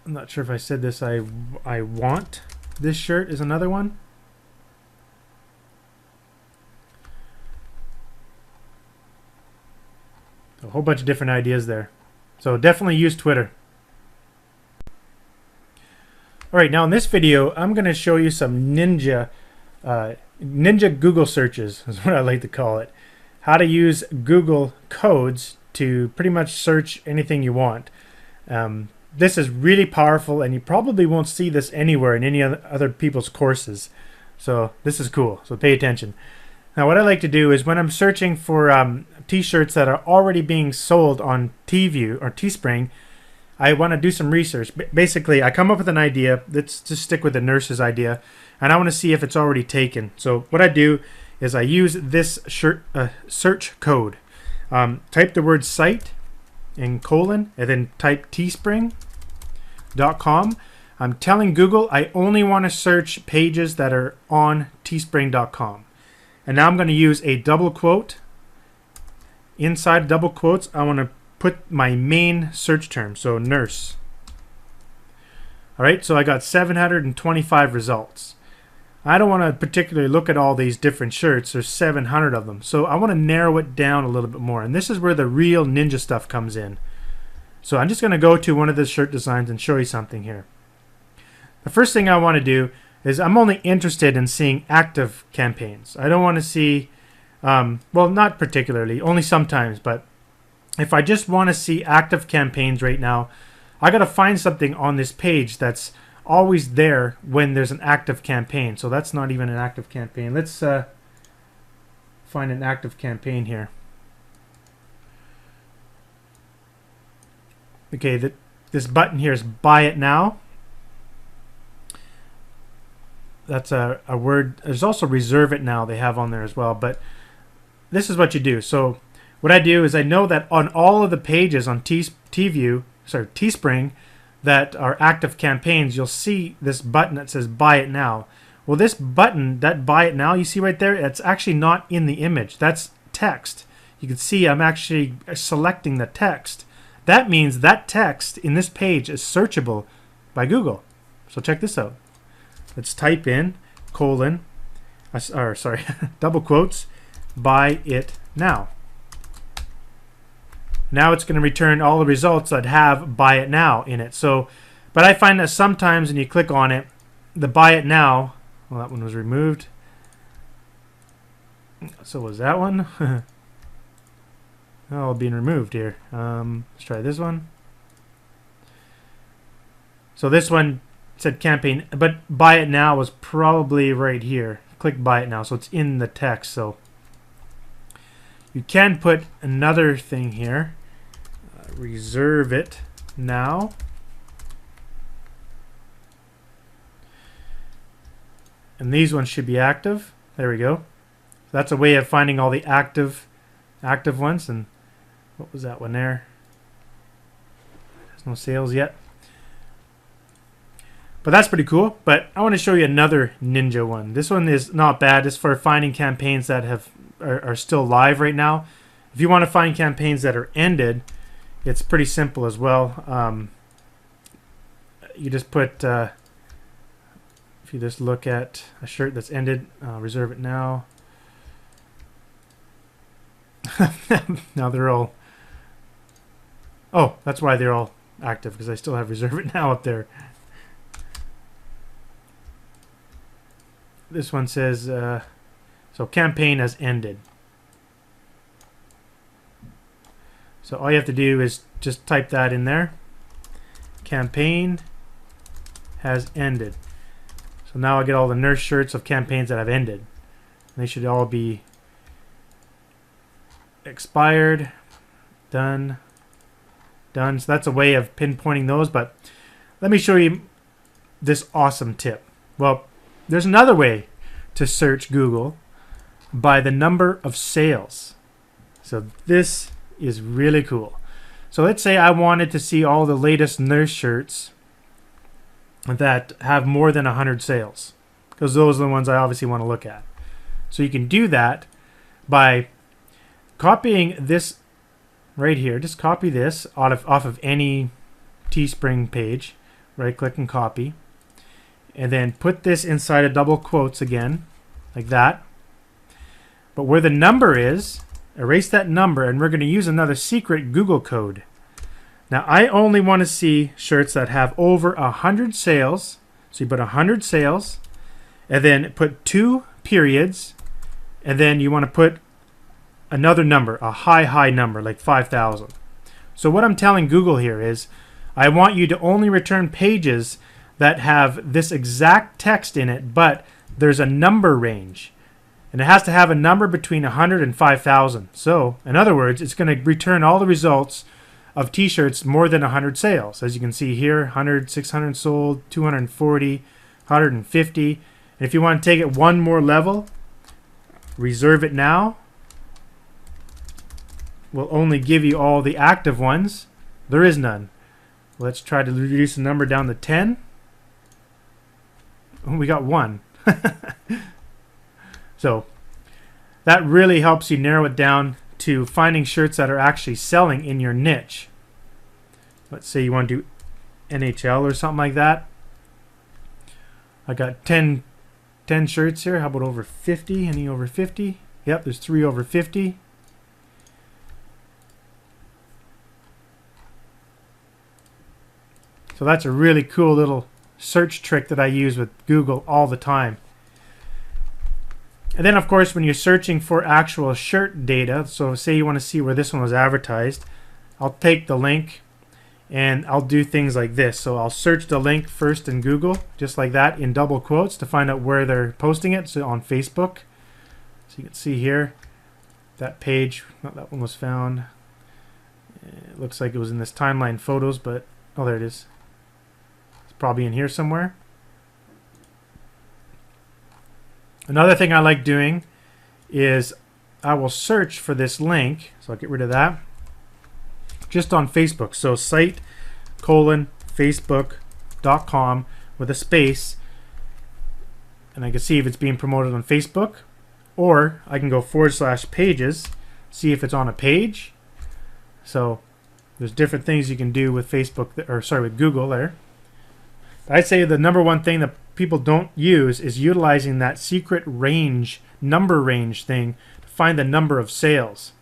I'm not sure if I said this. I want this shirt is another one. A whole bunch of different ideas there. So definitely use Twitter. Alright, now in this video, I'm going to show you some ninja Google searches, is what I like to call it. How to use Google codes to pretty much search anything you want. This is really powerful, and you probably won't see this anywhere in any other people's courses. So this is cool, so pay attention. Now what I like to do is, when I'm searching for t-shirts that are already being sold on TView or Teespring, I want to do some research. Basically, I come up with an idea. Let's just stick with the nurse's idea, and I want to see if it's already taken. So what I do is I use this search code. Type the word site in colon, and then type teespring.com. I'm telling Google I only want to search pages that are on teespring.com. And now I'm going to use a double quote. Inside double quotes, I want to put my main search term, so nurse. Alright, so I got 725 results. I don't want to particularly look at all these different shirts. There's 700 of them. So I want to narrow it down a little bit more. And this is where the real ninja stuff comes in. So I'm just going to go to one of the shirt designs and show you something here. The first thing I want to do is, I'm only interested in seeing active campaigns. I don't want to see, well, not particularly, only sometimes, but if I just want to see active campaigns right now, I got to find something on this page that's always there when there's an active campaign. So that's not even an active campaign. Let's find an active campaign here. Okay, this button here is buy it now. That's a word. There's also reserve it now they have on there as well. But this is what you do. So what I do is I know that on all of the pages on Teespring that are active campaigns, you'll see this button that says buy it now. Well, this button, that buy it now, you see right there, it's actually not in the image. That's text. You can see I'm actually selecting the text. That means that text in this page is searchable by Google. So check this out. Let's type in double quotes, buy it now. Now it's going to return all the results that have buy it now in it. So, but I find that sometimes when you click on it, the buy it now, well, that one was removed. So was that one? Oh, being removed here. Let's try this one. So this one said campaign, but buy it now was probably right here. Click buy it now, so it's in the text. So you can put another thing here. Reserve it now. And these ones should be active. There we go. So that's a way of finding all the active ones. And what was that one there? There's no sales yet. But that's pretty cool. But I want to show you another ninja one. This one is not bad. It's for finding campaigns that are still live right now. If you want to find campaigns that are ended, it's pretty simple as well. You just put, if you just look at a shirt that's ended, reserve it now. Now they're all, oh, that's why they're all active, because I still have reserve it now up there. This one says, so campaign has ended. So all you have to do is just type that in there. Campaign has ended. So now I get all the nurse shirts of campaigns that have ended. And they should all be expired, done, done. So that's a way of pinpointing those. But let me show you this awesome tip. Well, there's another way to search Google by the number of sales. So this is really cool. So let's say I wanted to see all the latest nurse shirts that have more than 100 sales, because those are the ones I obviously want to look at. So you can do that by copying this right here. Just copy this off of any Teespring page. Right click and copy, and then put this inside of double quotes again, like that. But where the number is, erase that number, and we're going to use another secret Google code. Now I only want to see shirts that have over 100 sales. So you put 100 sales, and then put 2 periods, and then you want to put another number, a high number, like 5,000. So what I'm telling Google here is, I want you to only return pages that have this exact text in it, but there's a number range. And it has to have a number between 100 and 5,000. So, in other words, it's going to return all the results of t-shirts more than 100 sales. As you can see here, 100, 600 sold, 240, 150. And if you want to take it one more level, reserve it now. Will only give you all the active ones. There is none. Let's try to reduce the number down to 10. Oh, we got 1. So that really helps you narrow it down to finding shirts that are actually selling in your niche. Let's say you want to do NHL or something like that. I got 10 shirts here. How about over 50? Any over 50? Yep, there's 3 over 50. So that's a really cool little search trick that I use with Google all the time. And then, of course, when you're searching for actual shirt data, so say you want to see where this one was advertised, I'll take the link and I'll do things like this. So I'll search the link first in Google, just like that, in double quotes to find out where they're posting it. So on Facebook, so you can see here, that page. Oh, that one was found. It looks like it was in this timeline photos, but oh, there it is. It's probably in here somewhere. Another thing I like doing is I will search for this link, so I'll get rid of that, just on Facebook. So site:facebook.com with a space, and I can see if it's being promoted on Facebook, or I can go /pages, see if it's on a page. So there's different things you can do with Facebook, or sorry, with Google there. I'd say the number one thing that people don't use is utilizing that secret range, number range thing to find the number of sales.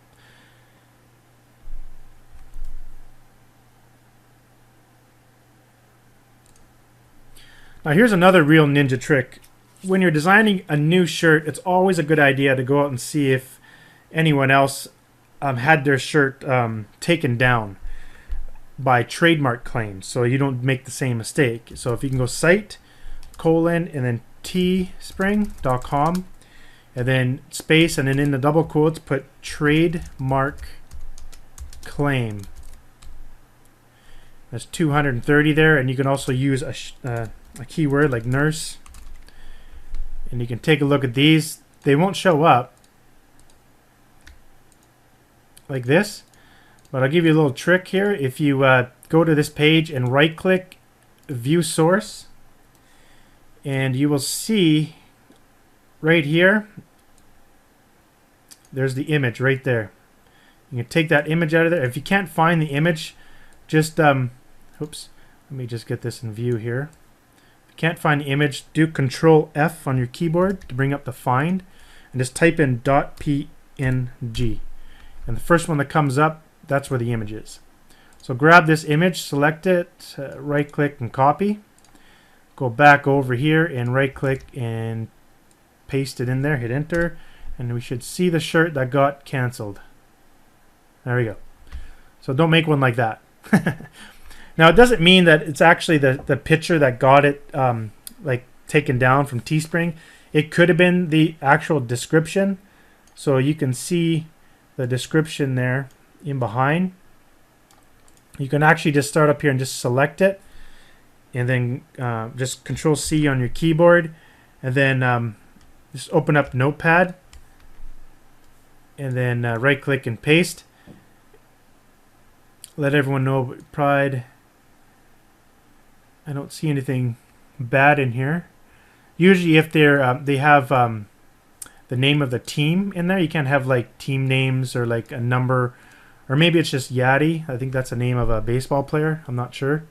Now here's another real ninja trick. When you're designing a new shirt, it's always a good idea to go out and see if anyone else had their shirt taken down by trademark claims, so you don't make the same mistake. So if you can go site: and then teespring.com, and then space, and then in the double quotes put trademark claim. That's 230 there, and you can also use a keyword like nurse, and you can take a look at these. They won't show up like this, but I'll give you a little trick here. If you go to this page and right click view source, and you will see right here, there's the image right there. You can take that image out of there. If you can't find the image, just oops, let me just get this in view here. If you can't find the image, do Control F on your keyboard to bring up the find, and just type in .png, and the first one that comes up, that's where the image is. So grab this image, select it, right click and copy. Go back over here and right click and paste it in there, hit enter, and we should see the shirt that got canceled. There we go. So don't make one like that. Now it doesn't mean that it's actually the picture that got it like taken down from Teespring. It could have been the actual description. So you can see the description there in behind. You can actually just start up here and just select it, and then just Control C on your keyboard, and then just open up Notepad, and then right click and paste. Let everyone know Pride. I don't see anything bad in here. Usually if they're they have the name of the team in there. You can't have like team names or like a number, or maybe it's just Yachty. I think that's the name of a baseball player. I'm not sure.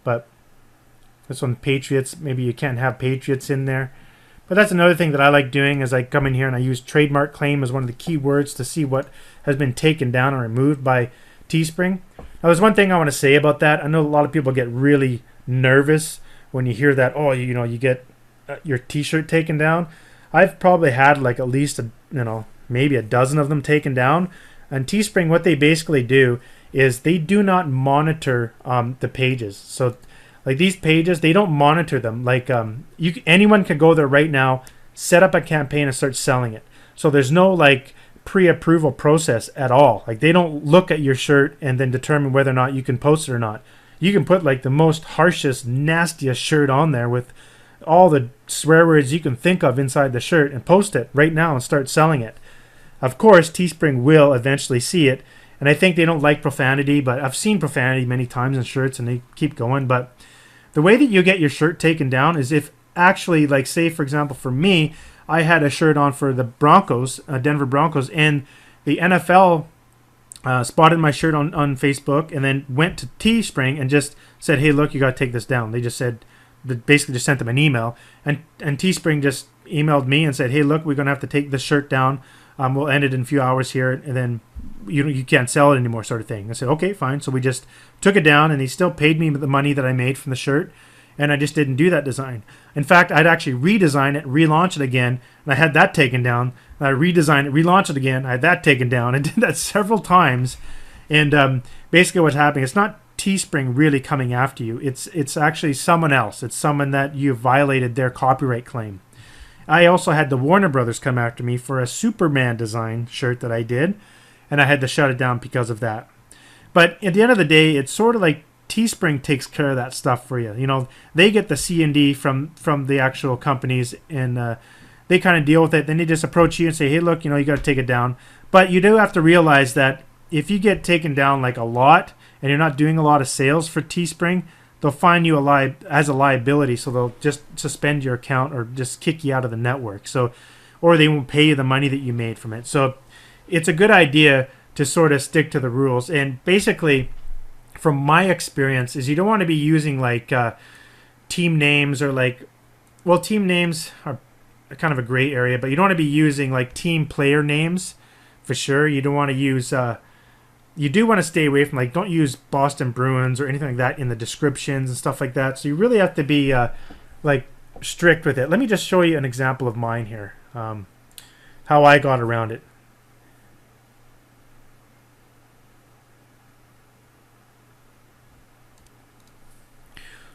But this one, Patriots, maybe you can't have Patriots in there. But that's another thing that I like doing, is I come in here and I use trademark claim as one of the keywords to see what has been taken down or removed by Teespring. Now there's one thing I want to say about that. I know a lot of people get really nervous when you hear that, oh, you know, you get your t-shirt taken down. I've probably had like at least maybe a dozen of them taken down. And Teespring, what they basically do is they do not monitor the pages. So like these pages, they don't monitor them. Like anyone can go there right now, set up a campaign and start selling it. So there's no like pre-approval process at all. Like they don't look at your shirt and then determine whether or not you can post it or not. You can put like the most harshest, nastiest shirt on there with all the swear words you can think of inside the shirt and post it right now and start selling it. Of course, Teespring will eventually see it, and I think they don't like profanity, but I've seen profanity many times in shirts and they keep going. But the way that you get your shirt taken down is if actually, like say for example for me, I had a shirt on for the Broncos, Denver Broncos, and the NFL spotted my shirt on Facebook and then went to Teespring and just said, hey, look, you got to take this down. They just said, basically just sent them an email, and Teespring just emailed me and said, hey, look, we're going to have to take this shirt down. We'll end it in a few hours here, and then you can't sell it anymore, sort of thing. I said, okay, fine. So we just took it down, and they still paid me the money that I made from the shirt, and I just didn't do that design. In fact, I'd actually redesign it, relaunch it again, and I had that taken down. I redesigned it, relaunch it again, I had that taken down. I did that several times, and basically what's happening, it's not Teespring really coming after you. It's actually someone else. It's someone that you violated their copyright claim. I also had the Warner Brothers come after me for a Superman design shirt that I did, and I had to shut it down because of that. But at the end of the day, it's sort of like Teespring takes care of that stuff for you. You know, they get the C&D from the actual companies, and they kind of deal with it. Then they just approach you and say, hey, look, you know, you got to take it down. But you do have to realize that if you get taken down like a lot and you're not doing a lot of sales for Teespring, they'll find you as a liability. So they'll just suspend your account or just kick you out of the network. So, or they won't pay you the money that you made from it. So it's a good idea to sort of stick to the rules. And basically, from my experience, is you don't want to be using like team names or like, well, team names are kind of a gray area, but you don't want to be using like team player names for sure. You don't want to use, you do want to stay away from like, don't use Boston Bruins or anything like that in the descriptions and stuff like that. So you really have to be like strict with it. Let me just show you an example of mine here, how I got around it.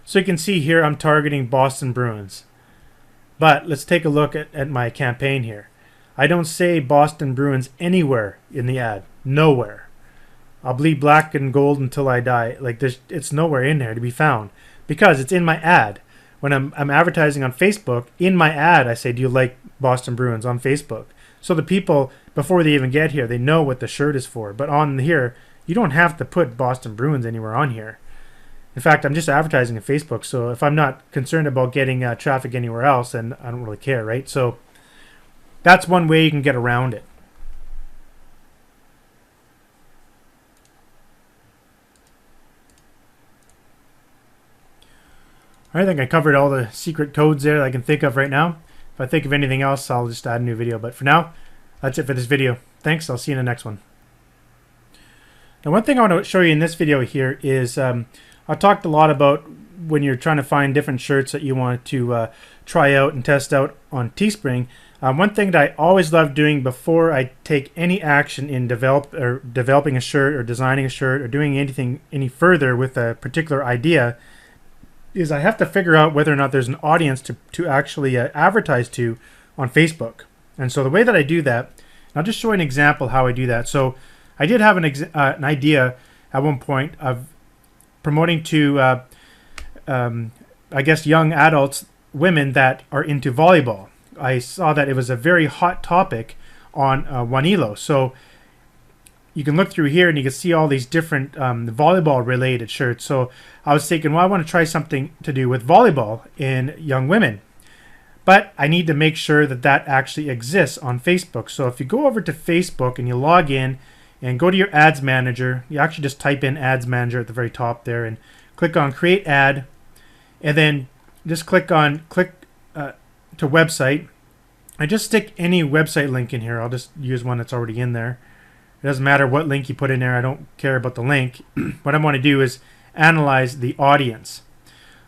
So you can see here I'm targeting Boston Bruins. But let's take a look at my campaign here. I don't say Boston Bruins anywhere in the ad. Nowhere. I'll bleed black and gold until I die. Like it's nowhere in there to be found. Because it's in my ad. When I'm advertising on Facebook, in my ad I say, do you like Boston Bruins on Facebook? So the people, before they even get here, they know what the shirt is for. But on here, you don't have to put Boston Bruins anywhere on here. In fact, I'm just advertising on Facebook, so if I'm not concerned about getting traffic anywhere else, then I don't really care, right? So that's one way you can get around it. I think I covered all the secret codes there that I can think of right now. If I think of anything else, I'll just add a new video. But for now, that's it for this video. Thanks. I'll see you in the next one. Now, one thing I want to show you in this video here is I talked a lot about when you're trying to find different shirts that you want to try out and test out on Teespring. One thing that I always love doing before I take any action in developing a shirt or designing a shirt or doing anything any further with a particular idea is I have to figure out whether or not there's an audience to actually advertise to on Facebook. And so the way that I do that, I'll just show you an example how I do that. So I did have an idea at one point of promoting to, I guess, young adults, women that are into volleyball. I saw that it was a very hot topic on Wanilo. So you can look through here and you can see all these different volleyball related shirts. So I was thinking, well, I want to try something to do with volleyball in young women. But I need to make sure that that actually exists on Facebook. So if you go over to Facebook and you log in and go to your ads manager, you actually just type in ads manager at the very top there and click on create ad, and then just click to website. I just stick any website link in here. I'll just use one that's already in there. It doesn't matter what link you put in there. I don't care about the link. What I want to do is analyze the audience.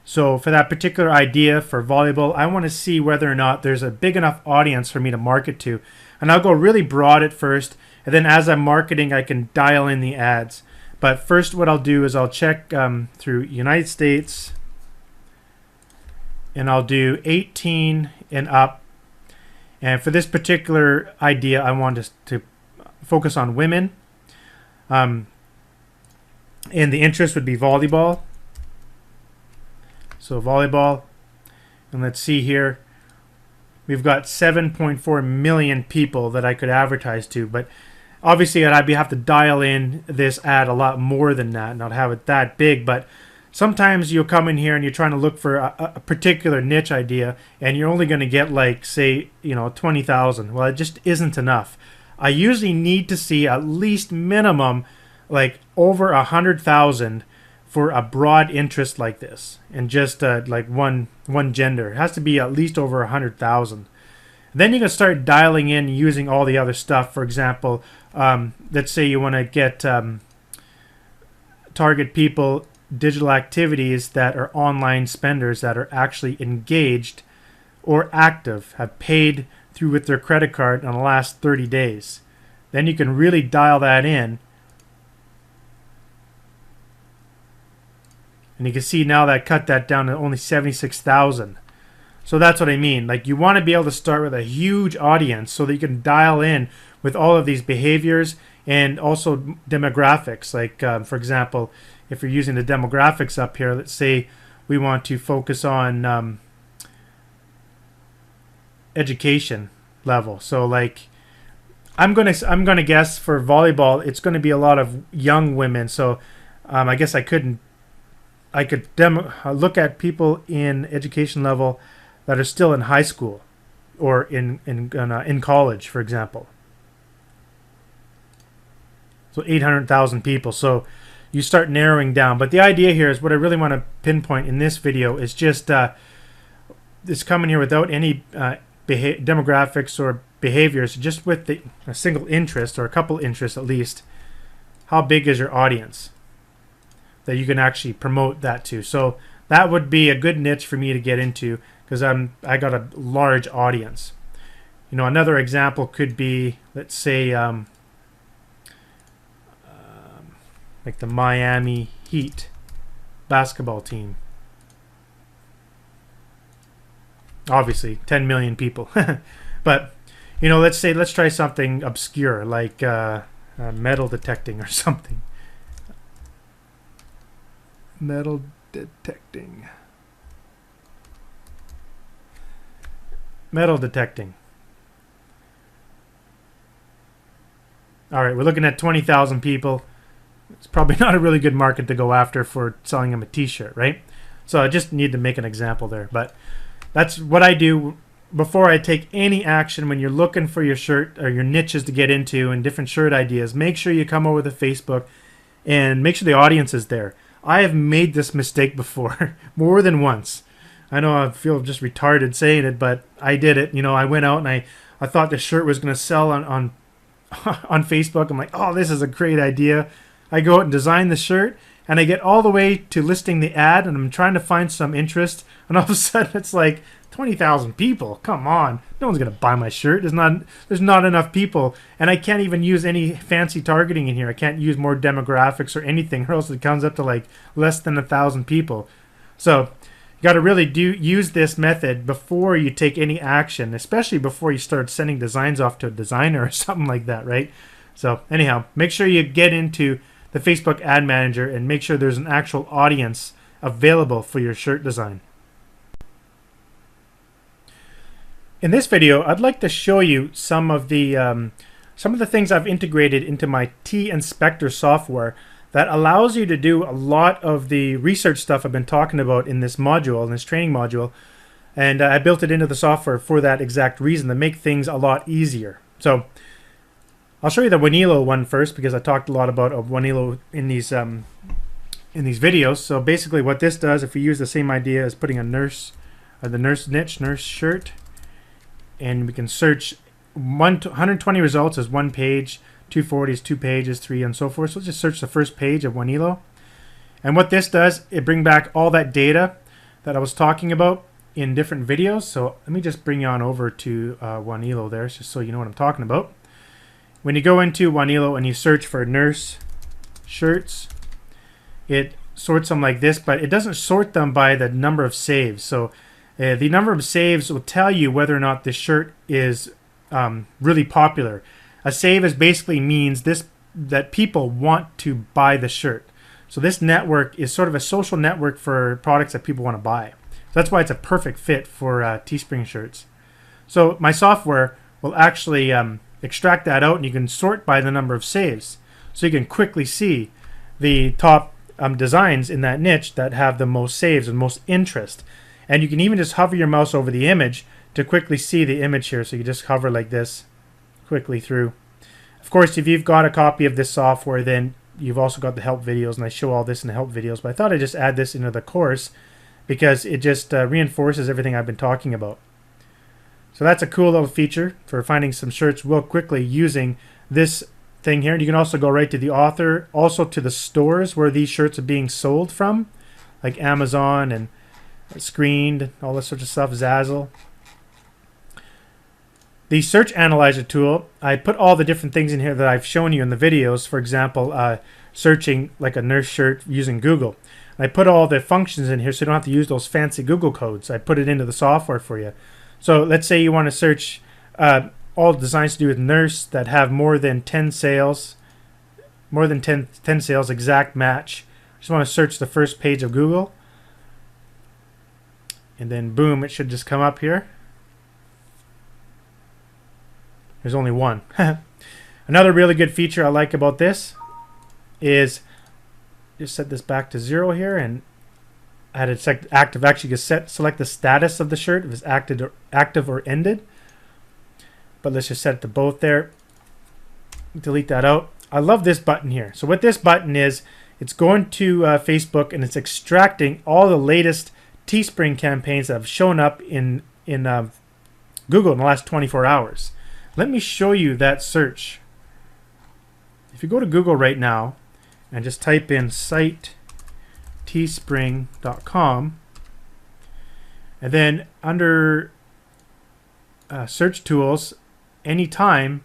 So for that particular idea for volleyball, I want to see whether or not there's a big enough audience for me to market to. And I'll go really broad at first, and then as I'm marketing, I can dial in the ads. But first what I'll do is I'll check through United States, and I'll do 18 and up. And for this particular idea, I want to focus on women. And the interest would be volleyball. So volleyball. And let's see here. We've got 7.4 million people that I could advertise to. But obviously, I'd have to dial in this ad a lot more than that, not have it that big. But sometimes you'll come in here and you're trying to look for a particular niche idea, and you're only going to get like, say, 20,000. Well, it just isn't enough. I usually need to see at least minimum like over 100,000 for a broad interest like this, and just like one gender. It has to be at least over 100,000. Then you can start dialing in using all the other stuff. For example, let's say you want to get target people, digital activities that are online spenders that are actually engaged or active, have paid through with their credit card in the last 30 days. Then you can really dial that in. And you can see now that cut that down to only 76,000. So that's what I mean. Like, you want to be able to start with a huge audience so that you can dial in with all of these behaviors and also demographics. Like, for example, if you're using the demographics up here, let's say we want to focus on education level. So like, I'm gonna guess for volleyball, it's going to be a lot of young women. So I guess I could look at people in education level that are still in high school or in college, for example. So 800,000 people. So you start narrowing down. But the idea here is what I really want to pinpoint in this video is just this coming here without any demographics or behaviors, just with a single interest or a couple interests at least. How big is your audience that you can actually promote that to? So that would be a good niche for me to get into because I got a large audience. You know, another example could be, let's say, like the Miami Heat basketball team. Obviously, 10 million people. But, you know, let's try something obscure like metal detecting or something. Metal detecting. Metal detecting. All right, we're looking at 20,000 people. It's probably not a really good market to go after for selling them a t-shirt, right? So I just need to make an example there. But that's what I do before I take any action. When you're looking for your shirt or your niches to get into and different shirt ideas, make sure you come over to Facebook and make sure the audience is there. I have made this mistake before more than once. I know I feel just retarded saying it, but I did it. You know, I went out and I thought the shirt was going to sell on on Facebook. I'm like, oh, this is a great idea. I go out and design the shirt, and I get all the way to listing the ad, and I'm trying to find some interest, and all of a sudden it's like 20,000 people. Come on, no one's gonna buy my shirt. There's not enough people, and I can't even use any fancy targeting in here. I can't use more demographics or anything, or else it comes up to like less than 1,000 people. So you got to really use this method before you take any action, especially before you start sending designs off to a designer or something like that, right? So anyhow, make sure you get into the Facebook Ad Manager and make sure there's an actual audience available for your shirt design. In this video, I'd like to show you some of the things I've integrated into my T-Inspector software that allows you to do a lot of the research stuff I've been talking about in this module, in this training module, and I built it into the software for that exact reason, to make things a lot easier. So I'll show you the Wanilo one first because I talked a lot about Wanilo in these videos. So basically what this does, if we use the same idea as putting a nurse shirt, and we can search 120 results as one page, 240 is 2 pages, 3 and so forth. So let's just search the first page of Wanilo. And what this does, it brings back all that data that I was talking about in different videos. So let me just bring you on over to Wanilo there, just so you know what I'm talking about. When you go into Wanilo and you search for nurse shirts, it sorts them like this, but it doesn't sort them by the number of saves. So the number of saves will tell you whether or not this shirt is really popular. A save is basically means that people want to buy the shirt. So this network is sort of a social network for products that people want to buy. So that's why it's a perfect fit for Teespring shirts. So my software will actually extract that out, and you can sort by the number of saves. So you can quickly see the top designs in that niche that have the most saves and most interest. And you can even just hover your mouse over the image to quickly see the image here. So you just hover like this quickly through. Of course, if you've got a copy of this software, then you've also got the help videos, and I show all this in the help videos. But I thought I'd just add this into the course because it just reinforces everything I've been talking about. So that's a cool little feature for finding some shirts real quickly using this thing here. And you can also go right to the author, also to the stores where these shirts are being sold from, like Amazon and Screened, all this sort of stuff, Zazzle. The search analyzer tool, I put all the different things in here that I've shown you in the videos. For example, searching like a nurse shirt using Google. I put all the functions in here so you don't have to use those fancy Google codes. I put it into the software for you. So let's say you want to search all designs to do with nurse that have more than 10 sales, more than 10 sales, exact match. Just want to search the first page of Google. And then boom, it should just come up here. There's only one. Another really good feature I like about this is just set this back to 0 here and add it active. Actually, you can select the status of the shirt if it's active or ended. But let's just set it to both there. Delete that out. I love this button here. So what this button is, it's going to Facebook and it's extracting all the latest Teespring campaigns that have shown up in Google in the last 24 hours. Let me show you that search. If you go to Google right now and just type in site teespring.com, and then under search tools, anytime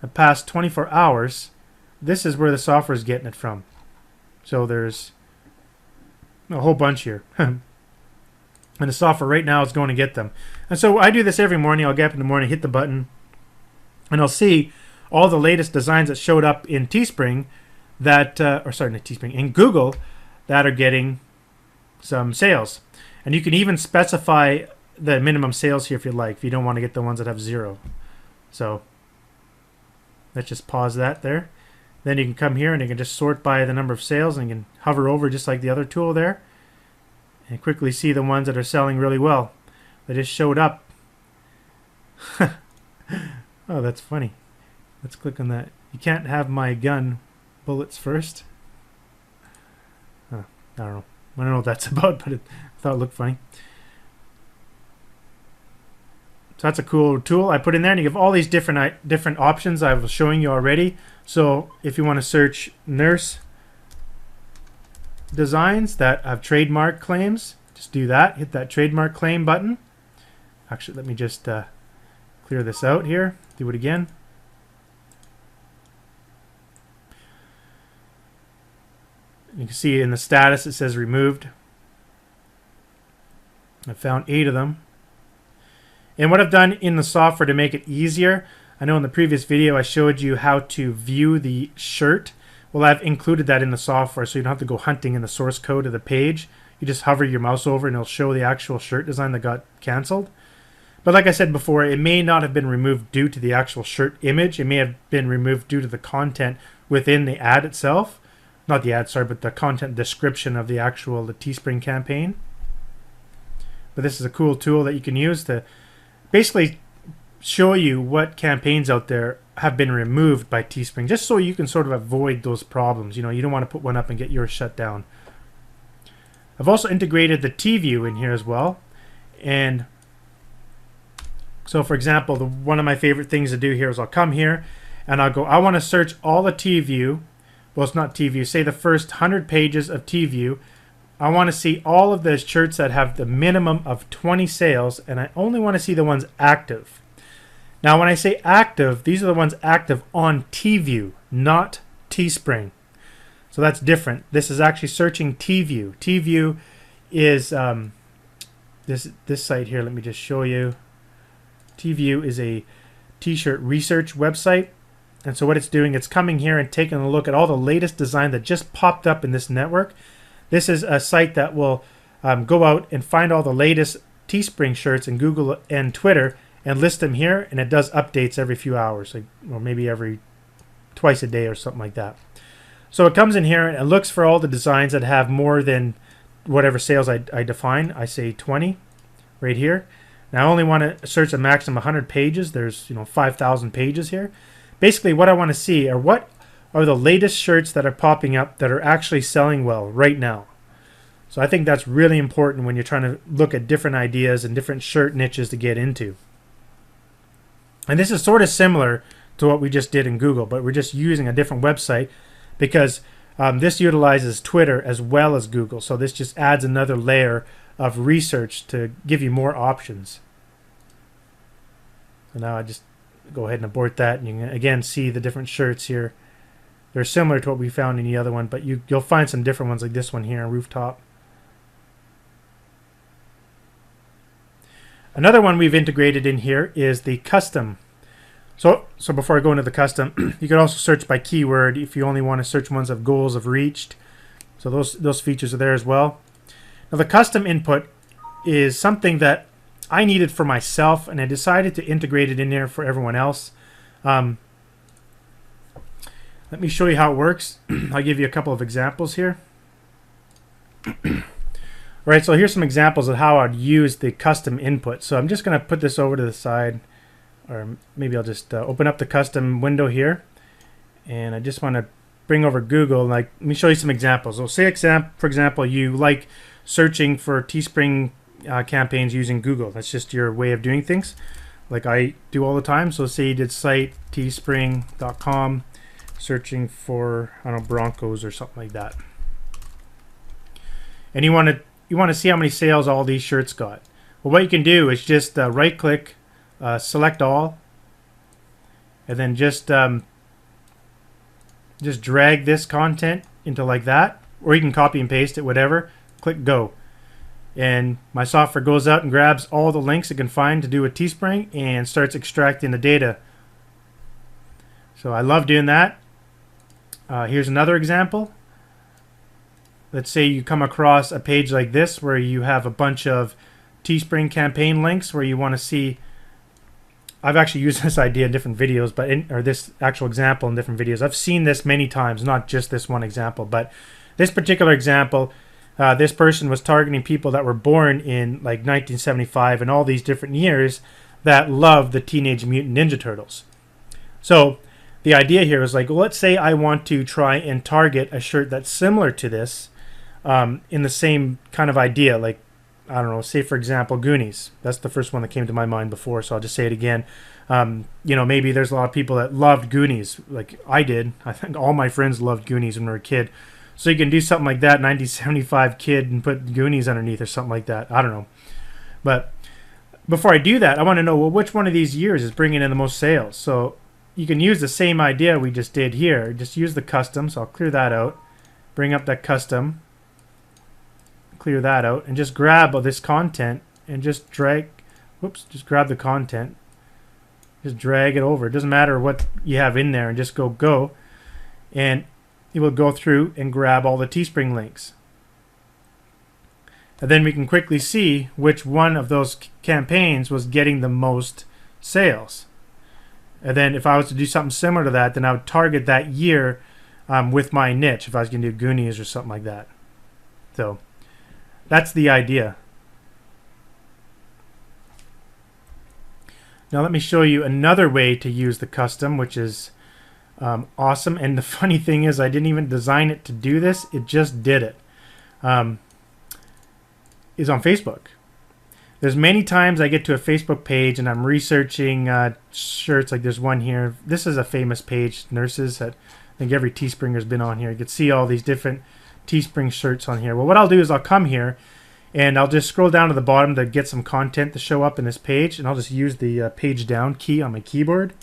the past 24 hours, this is where the software is getting it from. So there's a whole bunch here. And the software right now is going to get them. And so I do this every morning. I'll get up in the morning, hit the button, and I'll see all the latest designs that showed up in Teespring that, or sorry, not Teespring, in Google that are getting some sales. And you can even specify the minimum sales here if you like, if you don't want to get the ones that have 0. So let's just pause that there. Then you can come here and you can just sort by the number of sales, and you can hover over just like the other tool there and quickly see the ones that are selling really well. They just showed up. Oh, that's funny. Let's click on that. You can't have my gun bullets first. I don't know. I don't know what that's about, but I thought it looked funny. So that's a cool tool I put in there, and you have all these different options I was showing you already. So if you want to search nurse designs that have trademark claims, just do that. Hit that trademark claim button. Actually, let me just clear this out here. Do it again. You can see in the status it says removed. I found 8 of them. And what I've done in the software to make it easier, I know in the previous video I showed you how to view the shirt. Well, I've included that in the software so you don't have to go hunting in the source code of the page. You just hover your mouse over and it'll show the actual shirt design that got canceled. But like I said before, it may not have been removed due to the actual shirt image. It may have been removed due to the content within the ad itself. Not the ad, sorry, but the content description of the Teespring campaign. But this is a cool tool that you can use to basically show you what campaigns out there have been removed by Teespring, just so you can sort of avoid those problems. You know, you don't want to put one up and get yours shut down. I've also integrated the T-View in here as well. And so, for example, one of my favorite things to do here is I'll come here and I'll go, I want to search all the T-View. Well, it's not T-View. Say the first 100 pages of T-View. I want to see all of the shirts that have the minimum of 20 sales, and I only want to see the ones active. Now, when I say active, these are the ones active on T-View, not Teespring. So that's different. This is actually searching T-View. T-View is this site here. Let me just show you. T-View is a t-shirt research website. And so what it's doing, it's coming here and taking a look at all the latest design that just popped up in this network. This is a site that will go out and find all the latest Teespring shirts in Google and Twitter and list them here, and it does updates every few hours, like, or maybe every twice a day or something like that. So it comes in here and it looks for all the designs that have more than whatever sales I define. I say 20 right here. Now I only want to search a maximum of 100 pages. There's 5,000 pages here. Basically what I want to see are what are the latest shirts that are popping up that are actually selling well right now. So I think that's really important when you're trying to look at different ideas and different shirt niches to get into. And this is sort of similar to what we just did in Google, but we're just using a different website because this utilizes Twitter as well as Google. So this just adds another layer of research to give you more options. So now I just go ahead and abort that, and you can again see the different shirts here. They're similar to what we found in the other one, but you'll find some different ones like this one here, rooftop. Another one we've integrated in here is the custom. So before I go into the custom, you can also search by keyword if you only want to search ones of goals of reached. So those features are there as well. Now the custom input is something that I needed for myself, and I decided to integrate it in there for everyone else. Let me show you how it works. I'll give you a couple of examples here. Right, so here's some examples of how I'd use the custom input. So I'm just going to put this over to the side, or maybe I'll just open up the custom window here, and I just want to bring over Google. Like, let me show you some examples. So say, for example, you like searching for Teespring campaigns using Google. That's just your way of doing things, like I do all the time. So say you did site teespring.com, searching for, I don't know, Broncos or something like that, and you want to see how many sales all these shirts got. Well, what you can do is just right click, select all, and then just drag this content into like that, or you can copy and paste it, whatever. Click go, and my software goes out and grabs all the links it can find to do with Teespring and starts extracting the data. So I love doing that. Here's another example. Let's say you come across a page like this where you have a bunch of Teespring campaign links where you want to see. I've actually used this idea in different videos, or this actual example in different videos. I've seen this many times, not just this one example, but this particular example, this person was targeting people that were born in like 1975 and all these different years that love the Teenage Mutant Ninja Turtles. So the idea here is like, well, let's say I want to try and target a shirt that's similar to this, in the same kind of idea, like, I don't know, say for example Goonies. That's the first one that came to my mind before, so I'll just say it again. Maybe there's a lot of people that loved Goonies, like I did. I think all my friends loved Goonies when we were a kid. So you can do something like that, 1975 kid, and put Goonies underneath or something like that. I don't know. But before I do that, I want to know, well, which one of these years is bringing in the most sales? So you can use the same idea we just did here. Just use the custom. So I'll clear that out. Bring up that custom. Clear that out, and just grab all this content and just drag. Just grab the content. Just drag it over. It doesn't matter what you have in there, and just go, and it will go through and grab all the Teespring links. And then we can quickly see which one of those campaigns was getting the most sales. And then if I was to do something similar to that, then I would target that year with my niche, if I was going to do Goonies or something like that. So that's the idea. Now let me show you another way to use the custom, which is awesome. And the funny thing is, I didn't even design it to do this. It just did it. Is on Facebook. There's many times I get to a Facebook page and I'm researching shirts. Like there's one here. This is a famous page, nurses. That I think every Teespringer's been on here. You can see all these different Teespring shirts on here. Well, what I'll do is I'll come here and I'll just scroll down to the bottom to get some content to show up in this page, and I'll just use the page down key on my keyboard.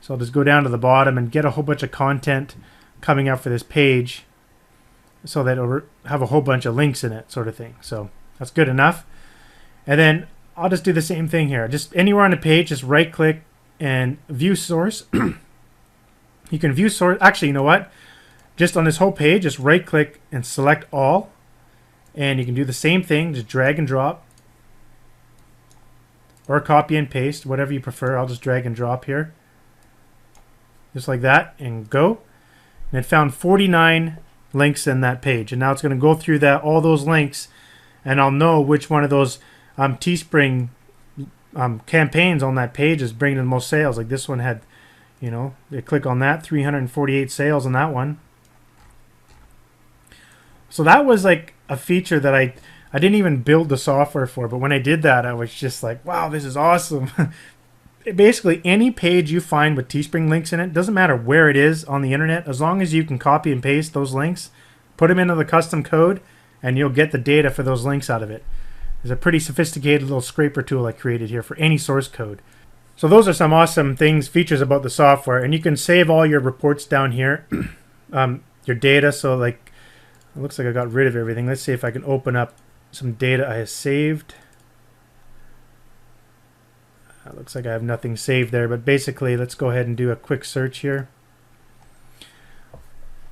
So I'll just go down to the bottom and get a whole bunch of content coming up for this page so that it'll have a whole bunch of links in it, sort of thing. So that's good enough. And then I'll just do the same thing here. Just anywhere on the page, just right click and view source. You can view source. Actually, you know what? Just on this whole page, just right click and select all, and you can do the same thing, just drag and drop or copy and paste, whatever you prefer. I'll just drag and drop here just like that and go, and it found 49 links in that page, and now it's going to go through all those links, and I'll know which one of those Teespring campaigns on that page is bringing the most sales. Like this one had, they click on that, 348 sales on that one. So that was like a feature that I didn't even build the software for, but when I did that, I was just like, wow, this is awesome. Basically, any page you find with Teespring links in it, doesn't matter where it is on the internet, as long as you can copy and paste those links, put them into the custom code, and you'll get the data for those links out of it. There's a pretty sophisticated little scraper tool I created here for any source code. So those are some awesome things, features about the software, and you can save all your reports down here, your data. So like, it looks like I got rid of everything. Let's see if I can open up some data I have saved. It looks like I have nothing saved there, but basically let's go ahead and do a quick search here.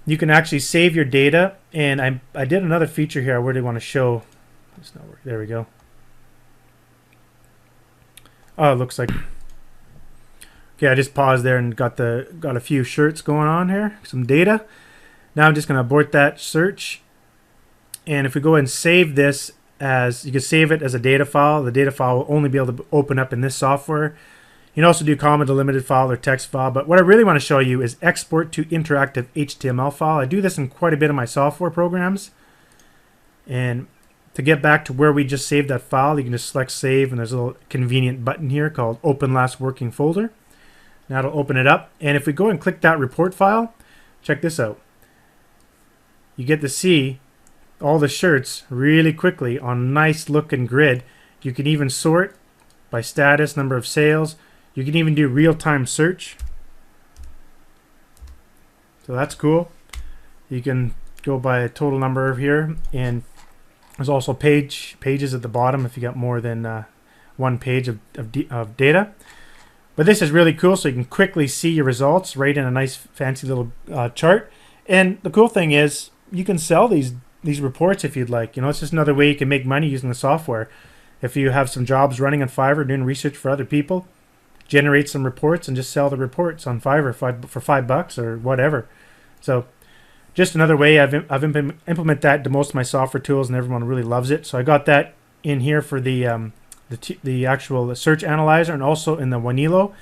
You can actually save your data, and I did another feature here I really want to show. It's not working. There we go. Oh, it looks like, okay, I just paused there and got a few shirts going on here, some data. Now I'm just going to abort that search, and if we go ahead and save this as, you can save it as a data file. The data file will only be able to open up in this software. You can also do comma delimited file or text file, but what I really want to show you is export to interactive HTML file. I do this in quite a bit of my software programs, and to get back to where we just saved that file, you can just select save, and there's a little convenient button here called open last working folder. Now it'll open it up, and if we go and click that report file, check this out. You get to see all the shirts really quickly on a nice looking grid. You can even sort by status, number of sales. You can even do real-time search. So that's cool. You can go by a total number here, and there's also pages at the bottom if you got more than one page of data. But this is really cool, so you can quickly see your results right in a nice fancy little chart. And the cool thing is you can sell these reports if you'd like. You know, it's just another way you can make money using the software. If you have some jobs running on Fiverr, doing research for other people, generate some reports and just sell the reports on Fiverr for $5 or whatever. So just another way I've implemented that to most of my software tools, and everyone really loves it. So I got that in here for the actual search analyzer, and also in the Wanilo.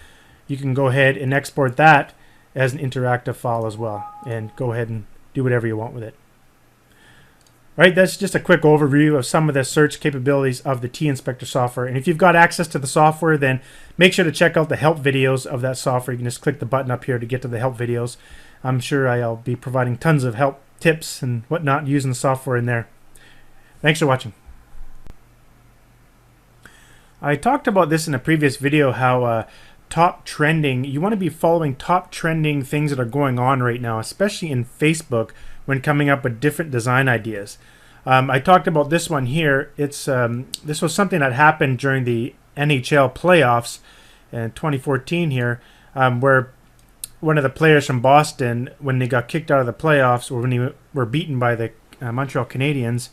You can go ahead and export that as an interactive file as well, and go ahead and do whatever you want with it. All right, that's just a quick overview of some of the search capabilities of the T-Inspector software. And if you've got access to the software, then make sure to check out the help videos of that software. You can just click the button up here to get to the help videos. I'm sure I'll be providing tons of help tips and whatnot using the software in there. Thanks for watching. I talked about this in a previous video, how top trending, you want to be following top trending things that are going on right now, especially in Facebook, when coming up with different design ideas. I talked about this one here. It's this was something that happened during the NHL playoffs in 2014 here, where one of the players from Boston, when they got kicked out of the playoffs, or when they were beaten by the Montreal Canadiens,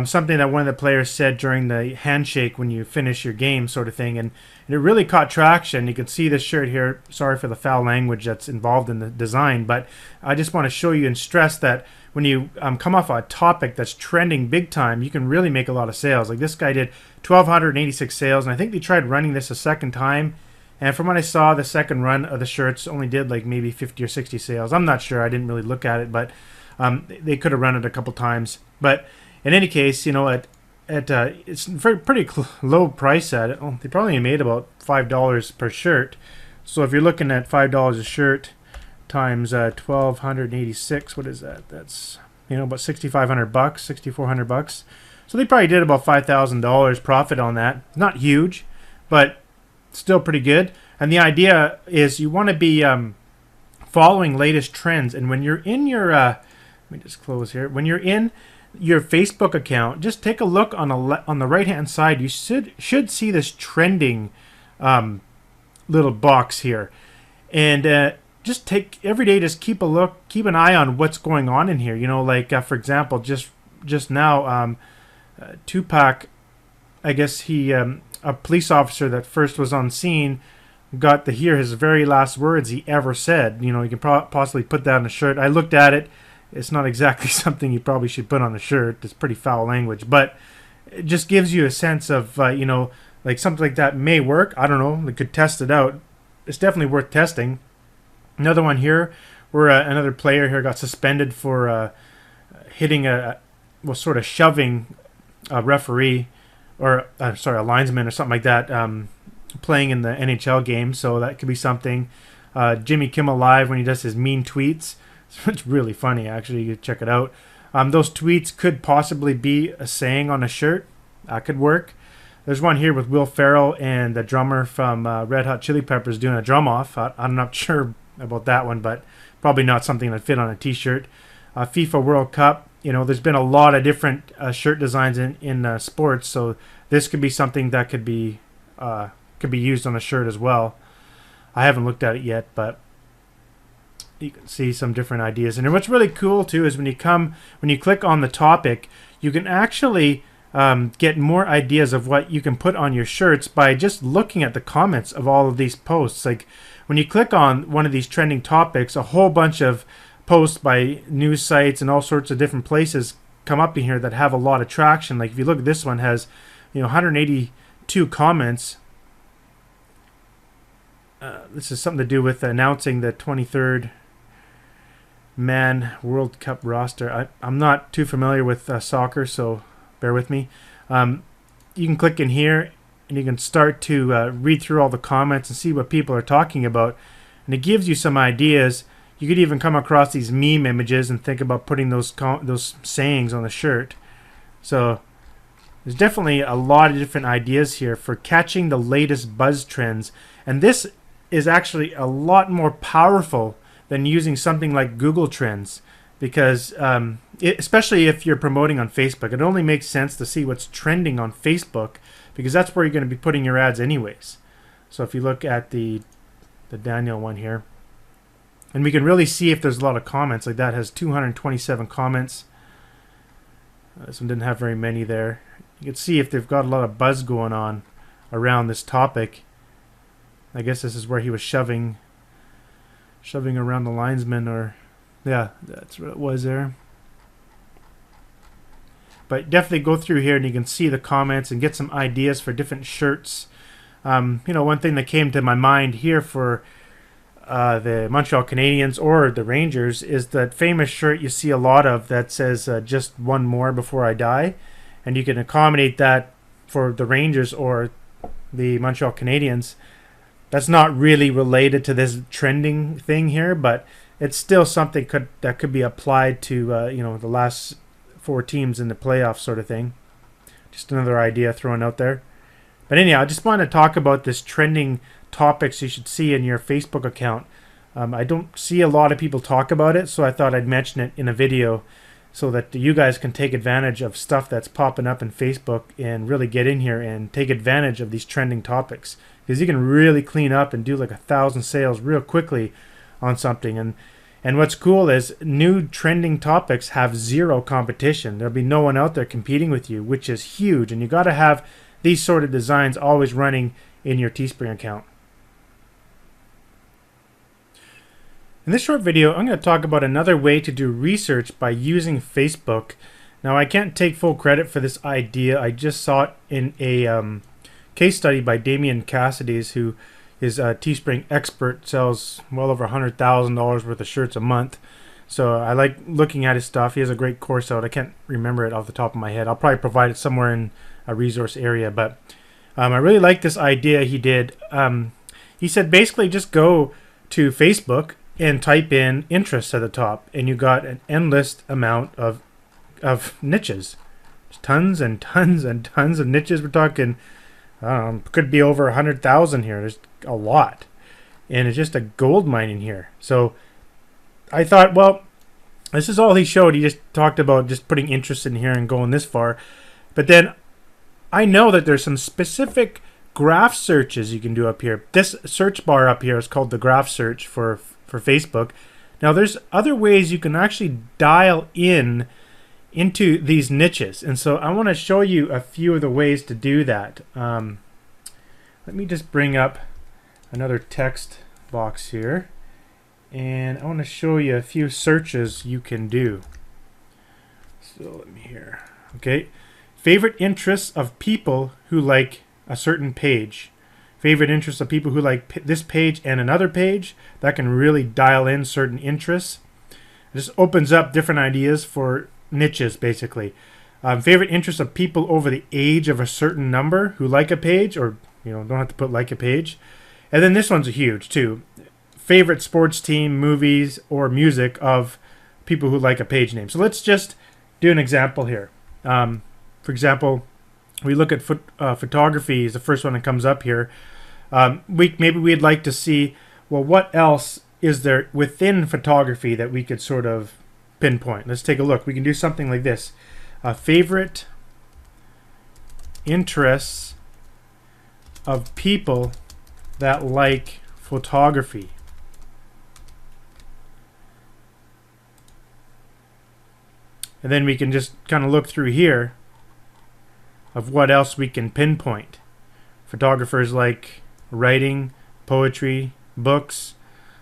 something that one of the players said during the handshake when you finish your game, sort of thing, and it really caught traction. You can see this shirt here. Sorry for the foul language that's involved in the design, but I just want to show you and stress that when you come off a topic that's trending big time, you can really make a lot of sales. Like this guy did 1,286 sales, and I think they tried running this a second time, and from what I saw, the second run of the shirts only did like maybe 50 or 60 sales. I'm not sure. I didn't really look at it, but they could have run it a couple times. But in any case, you know, it's pretty low price at it. Oh, they probably made about $5 per shirt. So if you're looking at $5 a shirt times 1,286, what is that? That's, you know, about $6,500, $6,400. So they probably did about $5,000 profit on that. Not huge, but still pretty good. And the idea is you want to be following latest trends. And when you're in your, let me just close here. When you're in your Facebook account, just take a look on the right hand side. You should see this trending little box here, and just take every day, just keep an eye on what's going on in here. You know, like for example, just now, Tupac, I guess he a police officer that first was on scene got to hear his very last words he ever said. You know, you can possibly put that on a shirt. I looked at it. It's not exactly something you probably should put on a shirt. It's pretty foul language, but it just gives you a sense of, you know, like something like that may work. I don't know. We could test it out. It's definitely worth testing. Another one here where another player here got suspended for hitting sort of shoving a referee, or sorry, a linesman or something like that, playing in the NHL game. So that could be something. Jimmy Kimmel Live, when he does his mean tweets. It's really funny, actually. You can check it out. Those tweets could possibly be a saying on a shirt. That could work. There's one here with Will Ferrell and the drummer from Red Hot Chili Peppers doing a drum off. I'm not sure about that one, but probably not something that fit on a t-shirt. FIFA World Cup. There's been a lot of different shirt designs in sports, so this could be something that could be used on a shirt as well. I haven't looked at it yet, but you can see some different ideas. And what's really cool too is when you click on the topic, you can actually get more ideas of what you can put on your shirts by just looking at the comments of all of these posts. Like when you click on one of these trending topics, a whole bunch of posts by news sites and all sorts of different places come up in here that have a lot of traction. Like if you look, this one has 182 comments. This is something to do with announcing the 23rd Man World Cup roster. I'm not too familiar with soccer, so bear with me. You can click in here and you can start to read through all the comments and see what people are talking about, and it gives you some ideas. You could even come across these meme images and think about putting those sayings on the shirt. So there's definitely a lot of different ideas here for catching the latest buzz trends, and this is actually a lot more powerful than using something like Google Trends, because especially if you're promoting on Facebook, it only makes sense to see what's trending on Facebook, because that's where you're going to be putting your ads anyways. So if you look at the Daniel one here, and we can really see if there's a lot of comments. Like that has 227 comments. This one didn't have very many there. You can see if they've got a lot of buzz going on around this topic. I guess this is where he was shoving around the linesman, or yeah, that's what it was there. But definitely go through here and you can see the comments and get some ideas for different shirts. One thing that came to my mind here for the Montreal Canadiens or the Rangers is that famous shirt you see a lot of that says just one more before I die, and you can accommodate that for the Rangers or the Montreal Canadiens. That's not really related to this trending thing here, but it's still something that could be applied to the last 4 teams in the playoffs sort of thing. Just another idea thrown out there. But anyhow, I just want to talk about this trending topics you should see in your Facebook account. I don't see a lot of people talk about it, so I thought I'd mention it in a video so that you guys can take advantage of stuff that's popping up in Facebook and really get in here and take advantage of these trending topics, because you can really clean up and do like 1,000 sales real quickly on something. And what's cool is new trending topics have zero competition. There'll be no one out there competing with you, which is huge, and you got to have these sort of designs always running in your Teespring account. In this short video, I'm going to talk about another way to do research by using Facebook. Now, I can't take full credit for this idea. I just saw it in a case study by Damian Cassidy's, who is a Teespring expert, sells well over $100,000 worth of shirts a month. So I like looking at his stuff. He has a great course out. I can't remember it off the top of my head. I'll probably provide it somewhere in a resource area. But I really like this idea he did. He said basically just go to Facebook and type in interests at the top, and you got an endless amount of niches. There's tons and tons and tons of niches. We're talking could be over 100,000 here. There's a lot, and it's just a gold mine in here. So I thought, well, this is all he showed. He just talked about just putting interest in here and going this far. But then I know that there's some specific graph searches you can do up here. This search bar up here is called the graph search for Facebook. Now there's other ways you can actually dial into these niches, and so I want to show you a few of the ways to do that. Let me just bring up another text box here, and I want to show you a few searches you can do. So let me here. Okay, favorite interests of people who like a certain page. Favorite interests of people who like this page and another page. That can really dial in certain interests. This opens up different ideas for niches, basically. Favorite interests of people over the age of a certain number who like a page, or don't have to put like a page. And then this one's huge too. Favorite sports team, movies, or music of people who like a page name. So let's just do an example here. For example, we look at photography is the first one that comes up here. Maybe we'd like to see, well, what else is there within photography that we could sort of pinpoint. Let's take a look. We can do something like this. Favorite interests of people that like photography. And then we can just kind of look through here of what else we can pinpoint. Photographers like writing, poetry, books.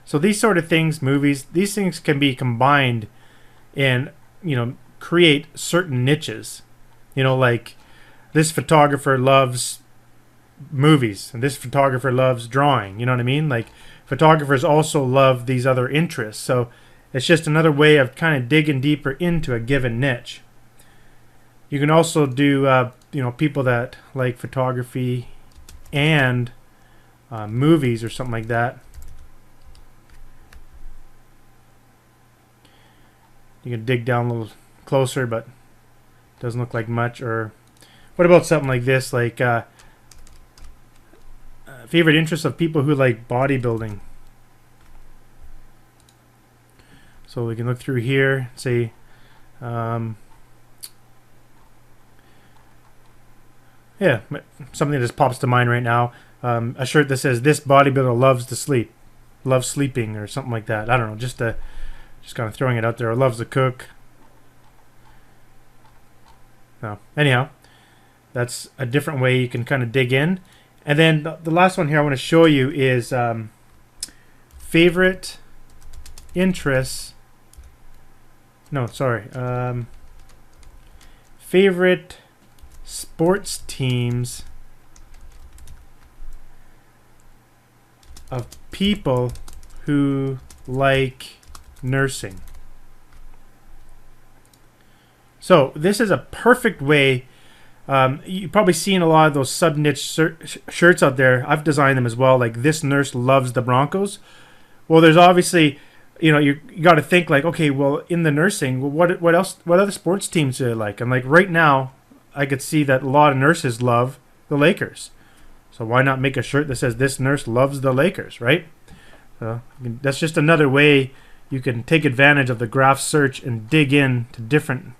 So these sort of things, movies, these things can be combined and, create certain niches. Like this photographer loves movies and this photographer loves drawing. You know what I mean? Like photographers also love these other interests. So it's just another way of kind of digging deeper into a given niche. You can also do, people that like photography and movies or something like that. You can dig down a little closer, but doesn't look like much. Or what about something like this, like favorite interests of people who like bodybuilding? So we can look through here, say, yeah, something that just pops to mind right now. A shirt that says, "This bodybuilder loves to sleep, loves sleeping," or something like that. I don't know, just kind of throwing it out there. Or loves to cook. No, anyhow, that's a different way you can kind of dig in. And then the last one here I want to show you is favorite interests. No, sorry. Favorite sports teams of people who like nursing. So this is a perfect way. You've probably seen a lot of those sub-niche shirts out there. I've designed them as well, like "This nurse loves the Broncos." Well, there's obviously, you got to think like, okay, well, in the nursing, well, what else? What other sports teams do they like? And like right now, I could see that a lot of nurses love the Lakers. So why not make a shirt that says "This nurse loves the Lakers," right? So that's just another way you can take advantage of the graph search and dig in to different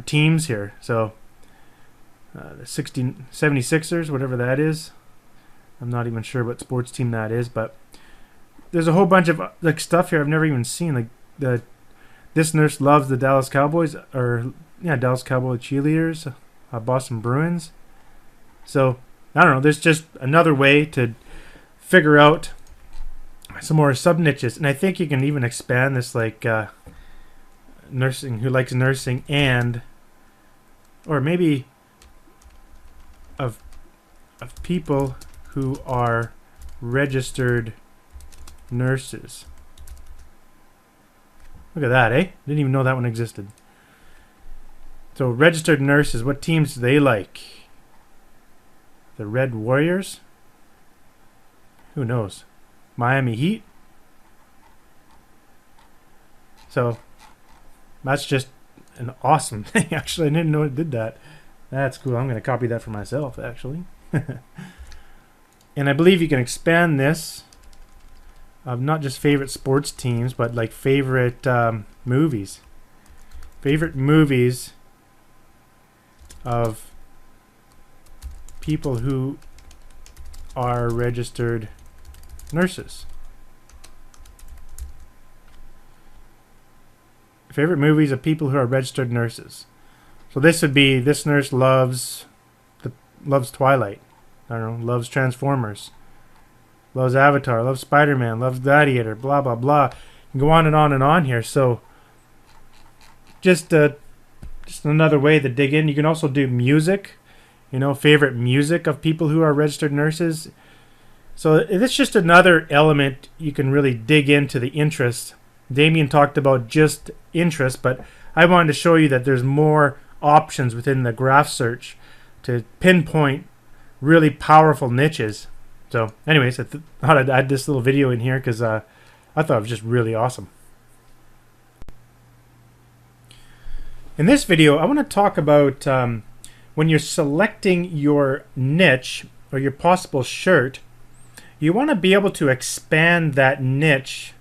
teams here. So the 76ers, whatever that is. I'm not even sure what sports team that is, but there's a whole bunch of like stuff here I've never even seen. Like this nurse loves the Dallas Cowboys, or Dallas Cowboy cheerleaders, Boston Bruins. So I don't know. There's just another way to figure out some more sub niches, and I think you can even expand this, like nursing, who likes nursing, and or maybe of people who are registered nurses. Look at that, eh? Didn't even know that one existed. So registered nurses, what teams do they like? The Red Warriors? Who knows? Miami Heat? So that's just an awesome thing. Actually, I didn't know it did that. That's cool. I'm going to copy that for myself, actually. And I believe you can expand this of not just favorite sports teams, but like favorite movies. Favorite movies of people who are registered nurses. Favorite movies of people who are registered nurses. So this would be, this nurse loves Twilight. I don't know, loves Transformers, loves Avatar, loves Spider-Man, loves Gladiator, blah blah blah. You can go on and on here. So just another way to dig in. You can also do music. Favorite music of people who are registered nurses. So it's just another element you can really dig into the interest. Damien talked about just interest, but I wanted to show you that there's more options within the graph search to pinpoint really powerful niches. So anyways, I thought I'd add this little video in here because I thought it was just really awesome. In this video, I want to talk about when you're selecting your niche or your possible shirt, you want to be able to expand that niche,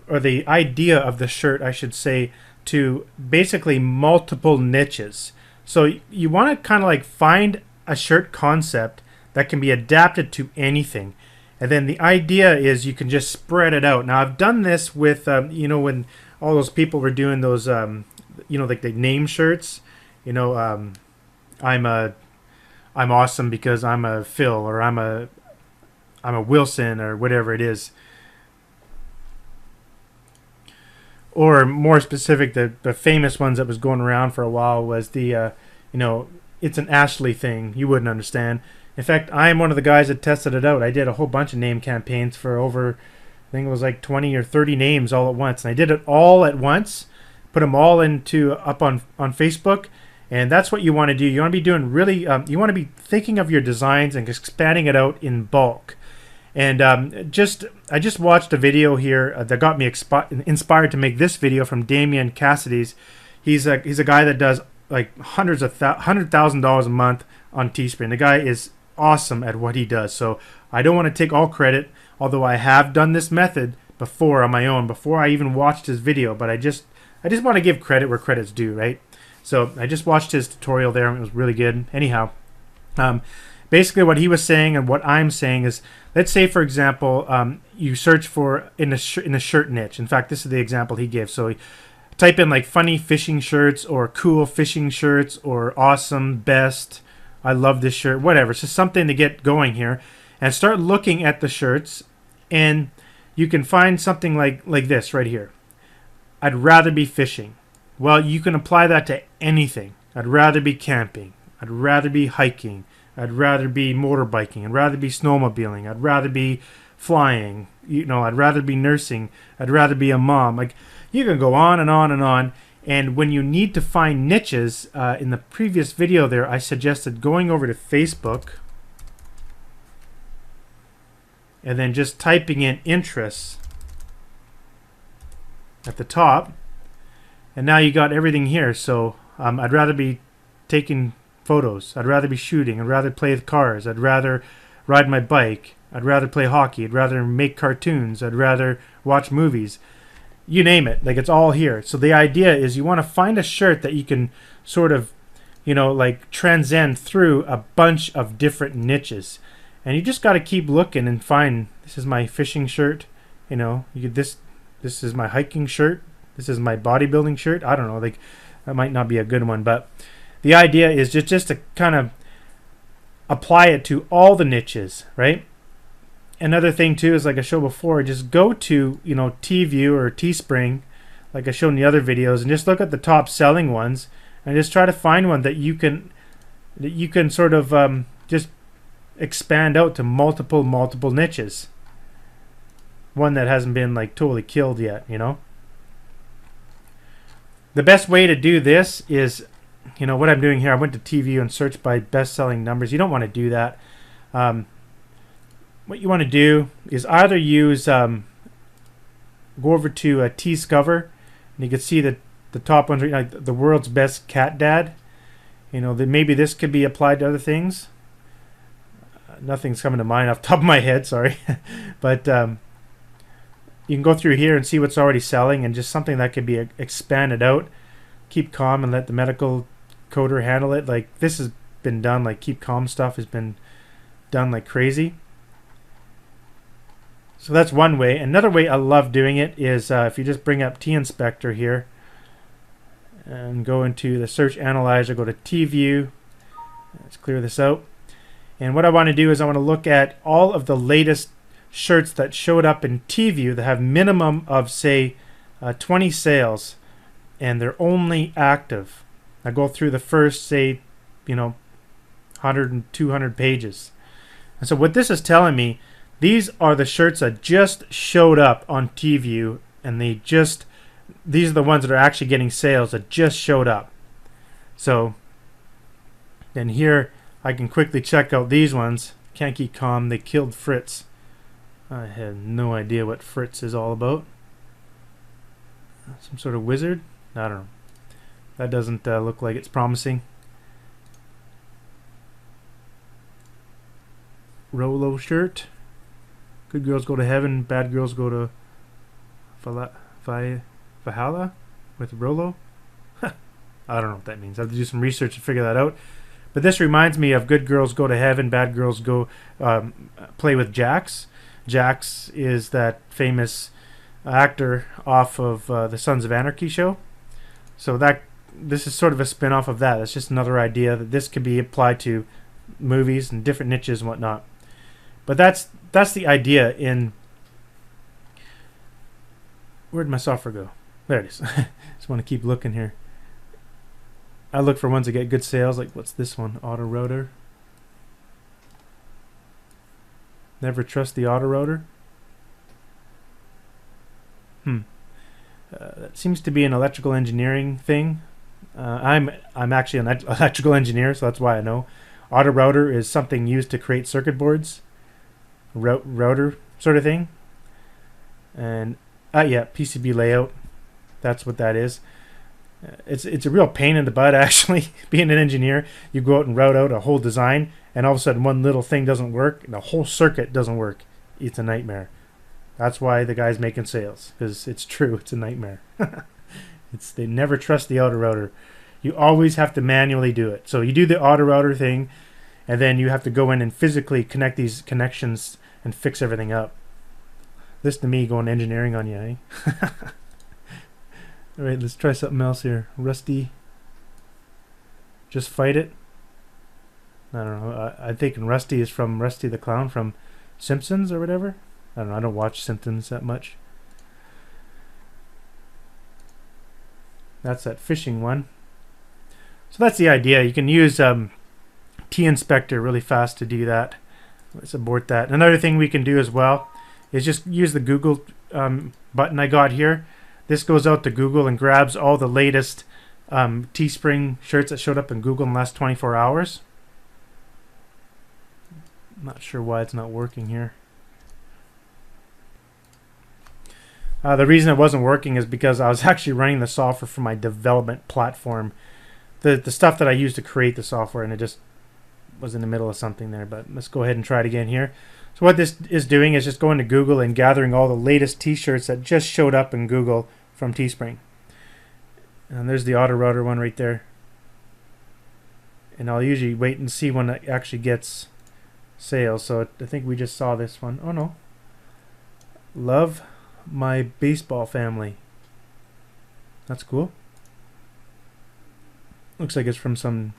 or the idea of the shirt, I should say, to basically multiple niches. So you want to kind of like find a shirt concept that can be adapted to anything. And then the idea is you can just spread it out. Now I've done this with, when all those people were doing those, like the name shirts, I'm awesome because I'm a Phil, or I'm a Wilson, or whatever it is. Or more specific, the famous ones that was going around for a while was the, it's an Ashley thing. You wouldn't understand. In fact, I'm one of the guys that tested it out. I did a whole bunch of name campaigns for over, I think it was like 20 or 30 names all at once. And I did it all at once, put them all up on Facebook. And that's what you want to do. You want to be doing really, you want to be thinking of your designs and expanding it out in bulk. And I just watched a video here that got me inspired to make this video from Damian Cassidy's. He's a guy that does like $100,000 a month on Teespring. The guy is awesome at what he does. So I don't want to take all credit, although I have done this method before on my own, before I even watched his video. But I just want to give credit where credit's due, right? So I just watched his tutorial there, and it was really good. Anyhow, basically what he was saying and what I'm saying is, let's say, for example, you search for in the shirt niche. In fact, this is the example he gave. So type in like funny fishing shirts, or cool fishing shirts, or awesome, best, I love this shirt, whatever. It's just something to get going here. And start looking at the shirts, and you can find something like this right here. I'd rather be fishing. Well, you can apply that to anything. I'd rather be camping. I'd rather be hiking. I'd rather be motorbiking. I'd rather be snowmobiling. I'd rather be flying. I'd rather be nursing. I'd rather be a mom. Like, you can go on and on and on. And when you need to find niches, in the previous video there, I suggested going over to Facebook and then just typing in interests at the top. And now you got everything here. So I'd rather be taking photos. I'd rather be shooting. I'd rather play with cars. I'd rather ride my bike. I'd rather play hockey. I'd rather make cartoons. I'd rather watch movies. You name it. Like, it's all here. So the idea is you want to find a shirt that you can sort of, like transcend through a bunch of different niches. And you just got to keep looking and find, this is my fishing shirt. This is my hiking shirt. This is my bodybuilding shirt. I don't know. Like, that might not be a good one, but the idea is just to kind of apply it to all the niches, right? Another thing too is, like I showed before, just go to TView or Teespring, like I showed in the other videos, and just look at the top selling ones, and just try to find one that you can sort of just expand out to multiple niches. One that hasn't been like totally killed yet, The best way to do this is, what I'm doing here. I went to TView and searched by best-selling numbers. You don't want to do that. What you want to do is either use, go over to Teescover, and you can see that the top ones are like the world's best cat dad. Maybe this could be applied to other things. Nothing's coming to mind off the top of my head, sorry. But you can go through here and see what's already selling, and just something that could be expanded out. Keep calm and let the medical coder handle it. Like, this has been done, like keep calm stuff has been done like crazy. So that's one way. Another way I love doing it is if you just bring up T-Inspector here and go into the search analyzer, go to TView. Let's clear this out. And what I want to do is I want to look at all of the latest shirts that showed up in TView that have minimum of, say, 20 sales, and they're only active. I go through the first, say, 100 and 200 pages. And so what this is telling me, these are the shirts that just showed up on TView, and these are the ones that are actually getting sales that just showed up. So then here I can quickly check out these ones. Can't keep calm. They killed Fritz. I have no idea what Fritz is all about. Some sort of wizard? I don't know. That doesn't look like it's promising. Rolo shirt. Good girls go to heaven, bad girls go to Valhalla with Rolo. I don't know what that means. I have to do some research to figure that out. But this reminds me of good girls go to heaven, bad girls go play with Jax. Jax is that famous actor off of the Sons of Anarchy show. So this is sort of a spin-off of that. It's just another idea that this could be applied to movies and different niches and whatnot. But that's the idea in... Where'd my software go? There it is. Just want to keep looking here. I look for ones that get good sales. Like, what's this one? Auto rotor. Never trust the auto rotor. That seems to be an electrical engineering thing. I'm actually an electrical engineer, so that's why I know. Auto router is something used to create circuit boards. Router sort of thing. And yeah, PCB layout. That's what that is. It's a real pain in the butt, actually. Being an engineer, you go out and route out a whole design, and all of a sudden one little thing doesn't work, and the whole circuit doesn't work. It's a nightmare. That's why the guy's making sales, because it's true. It's a nightmare. They never trust the auto router. You always have to manually do it. So you do the auto router thing, and then you have to go in and physically connect these connections and fix everything up. Listen to me going engineering on you, eh? All right, let's try something else here. Rusty. Just fight it. I don't know. I'm thinking Rusty is from Rusty the Clown from Simpsons or whatever. I don't know. I don't watch Simpsons that much. That's that fishing one. So that's the idea. You can use T-Inspector really fast to do that. Let's abort that. Another thing we can do as well is just use the Google button I got here. This goes out to Google and grabs all the latest Teespring shirts that showed up in Google in the last 24 hours. I'm not sure why it's not working here. The reason it wasn't working is because I was actually running the software for my development platform. The stuff that I used to create the software, and it just was in the middle of something there. But let's go ahead and try it again here. So what this is doing is just going to Google and gathering all the latest t-shirts that just showed up in Google from Teespring. And there's the auto router one right there. And I'll usually wait and see when it actually gets sales. So I think we just saw this one. Oh no. Love my baseball family. That's cool. Looks like it's from some...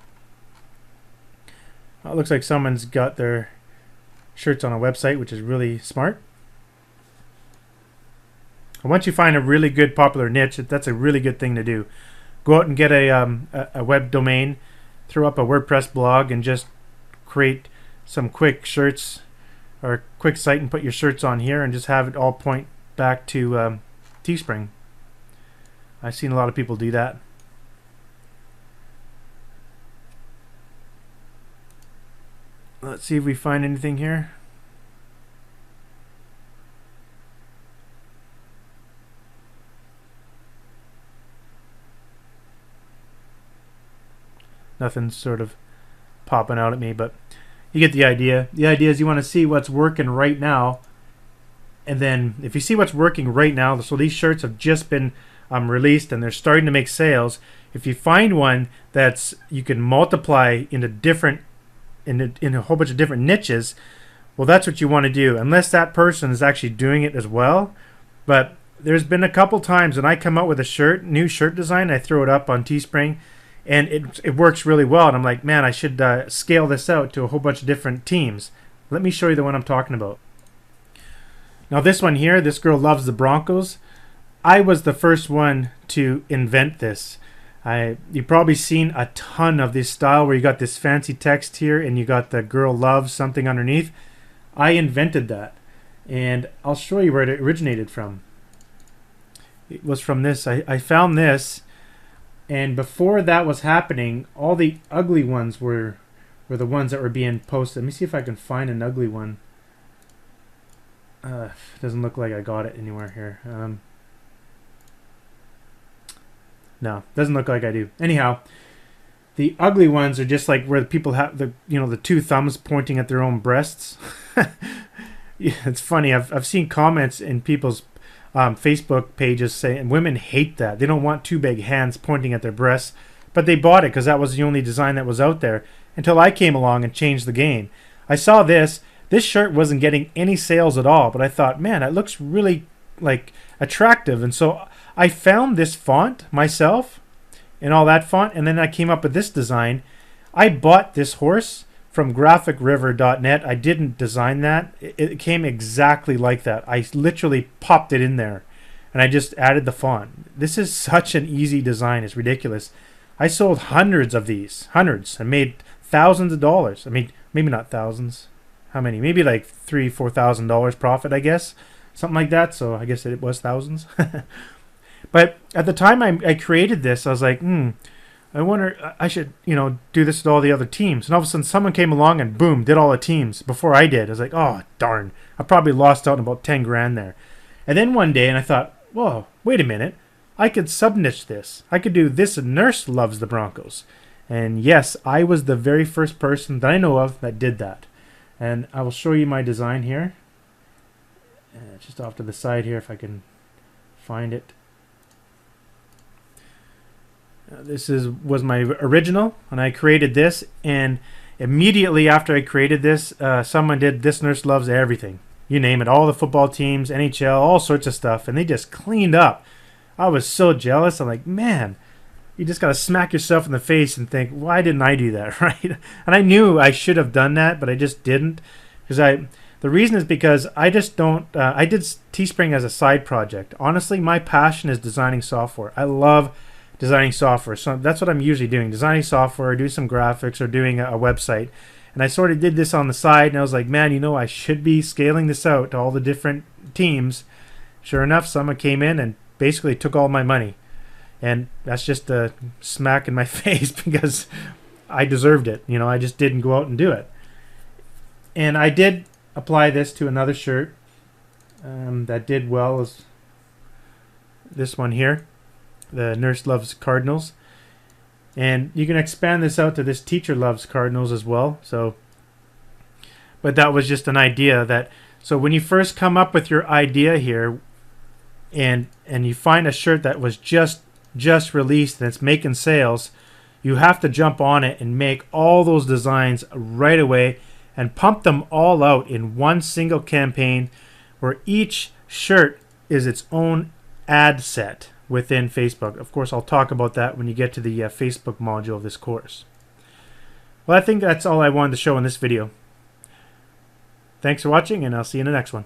It looks like someone's got their shirts on a website, which is really smart. And once you find a really good popular niche, that's a really good thing to do. Go out and get a web domain, throw up a WordPress blog, and just create some quick shirts or a quick site and put your shirts on here and just have it all point back to Teespring. I've seen a lot of people do that. Let's see if we find anything here. Nothing's sort of popping out at me, but you get the idea. The idea is you want to see what's working right now, and then if you see what's working right now, so these shirts have just been released and they're starting to make sales. If you find one that's you can multiply into different in a whole bunch of different niches, well, that's what you want to do, unless that person is actually doing it as well. But there's been a couple times when I come out with a new shirt design, I throw it up on Teespring, and it works really well. And I'm like, man, I should scale this out to a whole bunch of different teams. Let me show you the one I'm talking about. Now this one here, this girl loves the Broncos. I was the first one to invent this. You've probably seen a ton of this style where you got this fancy text here and you got the girl loves something underneath. I invented that, and I'll show you where it originated from. It was from this. I found this, and before that was happening, all the ugly ones were the ones that were being posted. Let me see if I can find an ugly one. Doesn't look like I got it anywhere here. No, doesn't look like I do. Anyhow, the ugly ones are just like where the people have the two thumbs pointing at their own breasts. Yeah, it's funny. I've seen comments in people's Facebook pages saying women hate that. They don't want two big hands pointing at their breasts, but they bought it because that was the only design that was out there until I came along and changed the game. I saw this. This shirt wasn't getting any sales at all, but I thought, man, it looks really like attractive, and so I found this font myself and all that font, and then I came up with this design. I bought this horse from graphicriver.net. I didn't design that. It came exactly like that. I literally popped it in there and I just added the font. This is such an easy design. It's ridiculous. I sold hundreds of these, hundreds, and made thousands of dollars. I mean, maybe not thousands. How many? Maybe like $3,000-$4,000 profit, I guess. Something like that. So I guess it was thousands. But at the time I created this, I was like, I wonder, I should, do this with all the other teams. And all of a sudden someone came along and boom, did all the teams before I did. I was like, oh, darn. I probably lost out on about 10 grand there. And then one day, and I thought, whoa, wait a minute. I could sub-niche this. I could do this nurse loves the Broncos. And yes, I was the very first person that I know of that did that. And I will show you my design here. Just off to the side here if I can find it. This was my original, and I created this, and immediately after I created this, someone did This Nurse Loves Everything. You name it, all the football teams, NHL, all sorts of stuff, and they just cleaned up. I was so jealous. I'm like, man, you just got to smack yourself in the face and think, why didn't I do that, right? And I knew I should have done that, but I just didn't. The reason is because I just don't, I did Teespring as a side project. Honestly, my passion is designing software. I love designing software. So that's what I'm usually doing, designing software, do some graphics, or doing a website. And I sort of did this on the side, and I was like, man, I should be scaling this out to all the different teams. Sure enough, someone came in and basically took all my money. And that's just a smack in my face because I deserved it. I just didn't go out and do it. And I did apply this to another shirt that did well, as this one here. The Nurse Loves Cardinals. And you can expand this out to this Teacher Loves Cardinals as well. But that was just an idea so when you first come up with your idea here and you find a shirt that was just released and it's making sales, you have to jump on it and make all those designs right away and pump them all out in one single campaign where each shirt is its own ad set within Facebook. Of course, I'll talk about that when you get to the Facebook module of this course. Well, I think that's all I wanted to show in this video. Thanks for watching, and I'll see you in the next one.